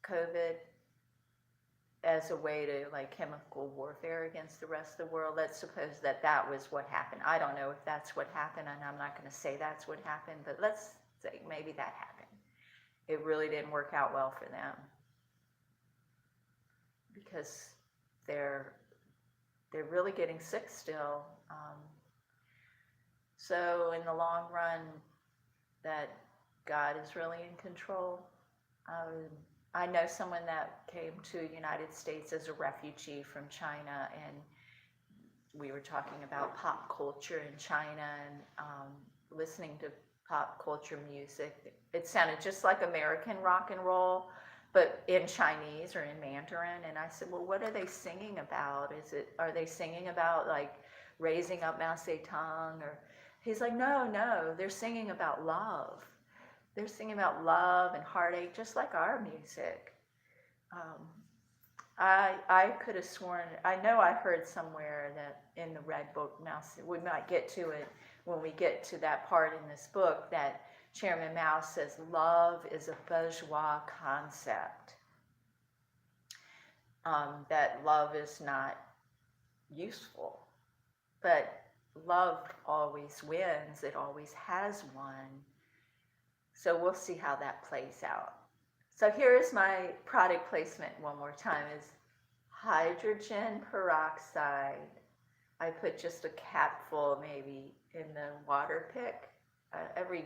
S1: COVID as a way to like chemical warfare against the rest of the world. Let's suppose that that was what happened. I don't know if that's what happened, and I'm not going to say that's what happened, but let's say maybe that happened. It really didn't work out well for them because they're really getting sick still. So in the long run, that God is really in control. I know someone that came to the United States as a refugee from China, and we were talking about pop culture in China and listening to pop culture music. It sounded just like American rock and roll, but in Chinese or in Mandarin. And I said, well, what are they singing about? Are they singing about like raising up Mao Tse-Tung? Or he's like, no, they're singing about love. They're singing about love and heartache, just like our music. I could have sworn, I know I heard somewhere that in the Red Book, we might get to it when we get to that part in this book, that Chairman Mao says love is a bourgeois concept. That love is not useful, but love always wins. It always has won. So we'll see how that plays out. So here is my product placement one more time, is hydrogen peroxide. I put just a capful maybe in the water pick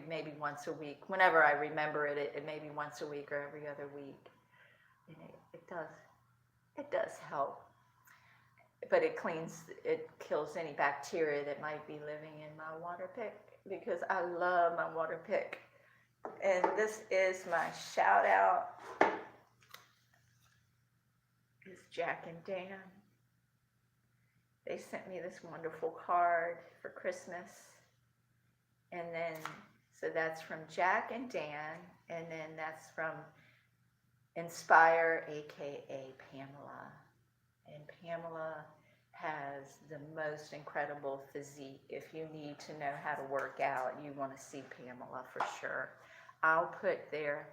S1: maybe once a week. Whenever I remember it maybe once a week or every other week. And it it does help. But it kills any bacteria that might be living in my water pick, because I love my water pick. And this is my shout out. It's Jack and Dan. They sent me this wonderful card for Christmas. And then, so that's from Jack and Dan. And then that's from Inspire, aka Pamela. And Pamela has the most incredible physique. If you need to know how to work out, you want to see Pamela for sure. I'll put their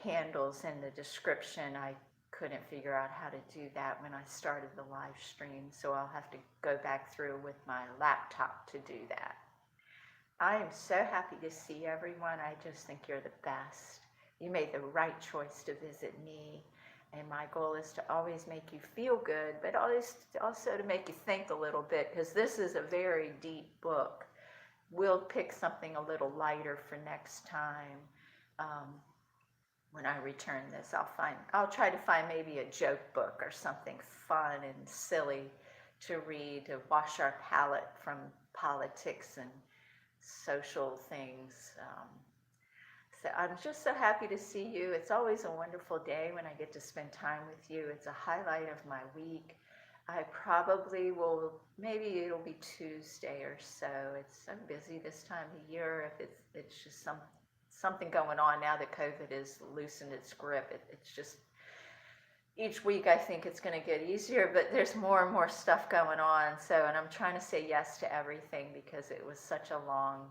S1: handles in the description. I couldn't figure out how to do that when I started the live stream, so I'll have to go back through with my laptop to do that. I am so happy to see everyone. I just think you're the best. You made the right choice to visit me, and my goal is to always make you feel good, but also to make you think a little bit, because this is a very deep book. We'll pick something a little lighter for next time. When I return this, I'll try to find maybe a joke book or something fun and silly to read, to wash our palate from politics and social things. So I'm just so happy to see you. It's always a wonderful day when I get to spend time with you. It's a highlight of my week. I probably will, maybe it'll be Tuesday or so. I'm busy this time of year. If it's just something going on now that COVID has loosened its grip. It's just, each week I think it's going to get easier, but there's more and more stuff going on. And I'm trying to say yes to everything, because it was such a long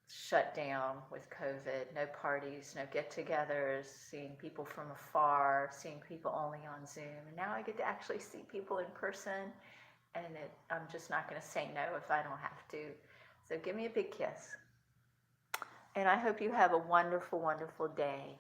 S1: shutdown with COVID. No parties, no get-togethers, seeing people from afar, seeing people only on Zoom. And now I get to actually see people in person, and I'm just not going to say no if I don't have to. So give me a big kiss. And I hope you have a wonderful, wonderful day.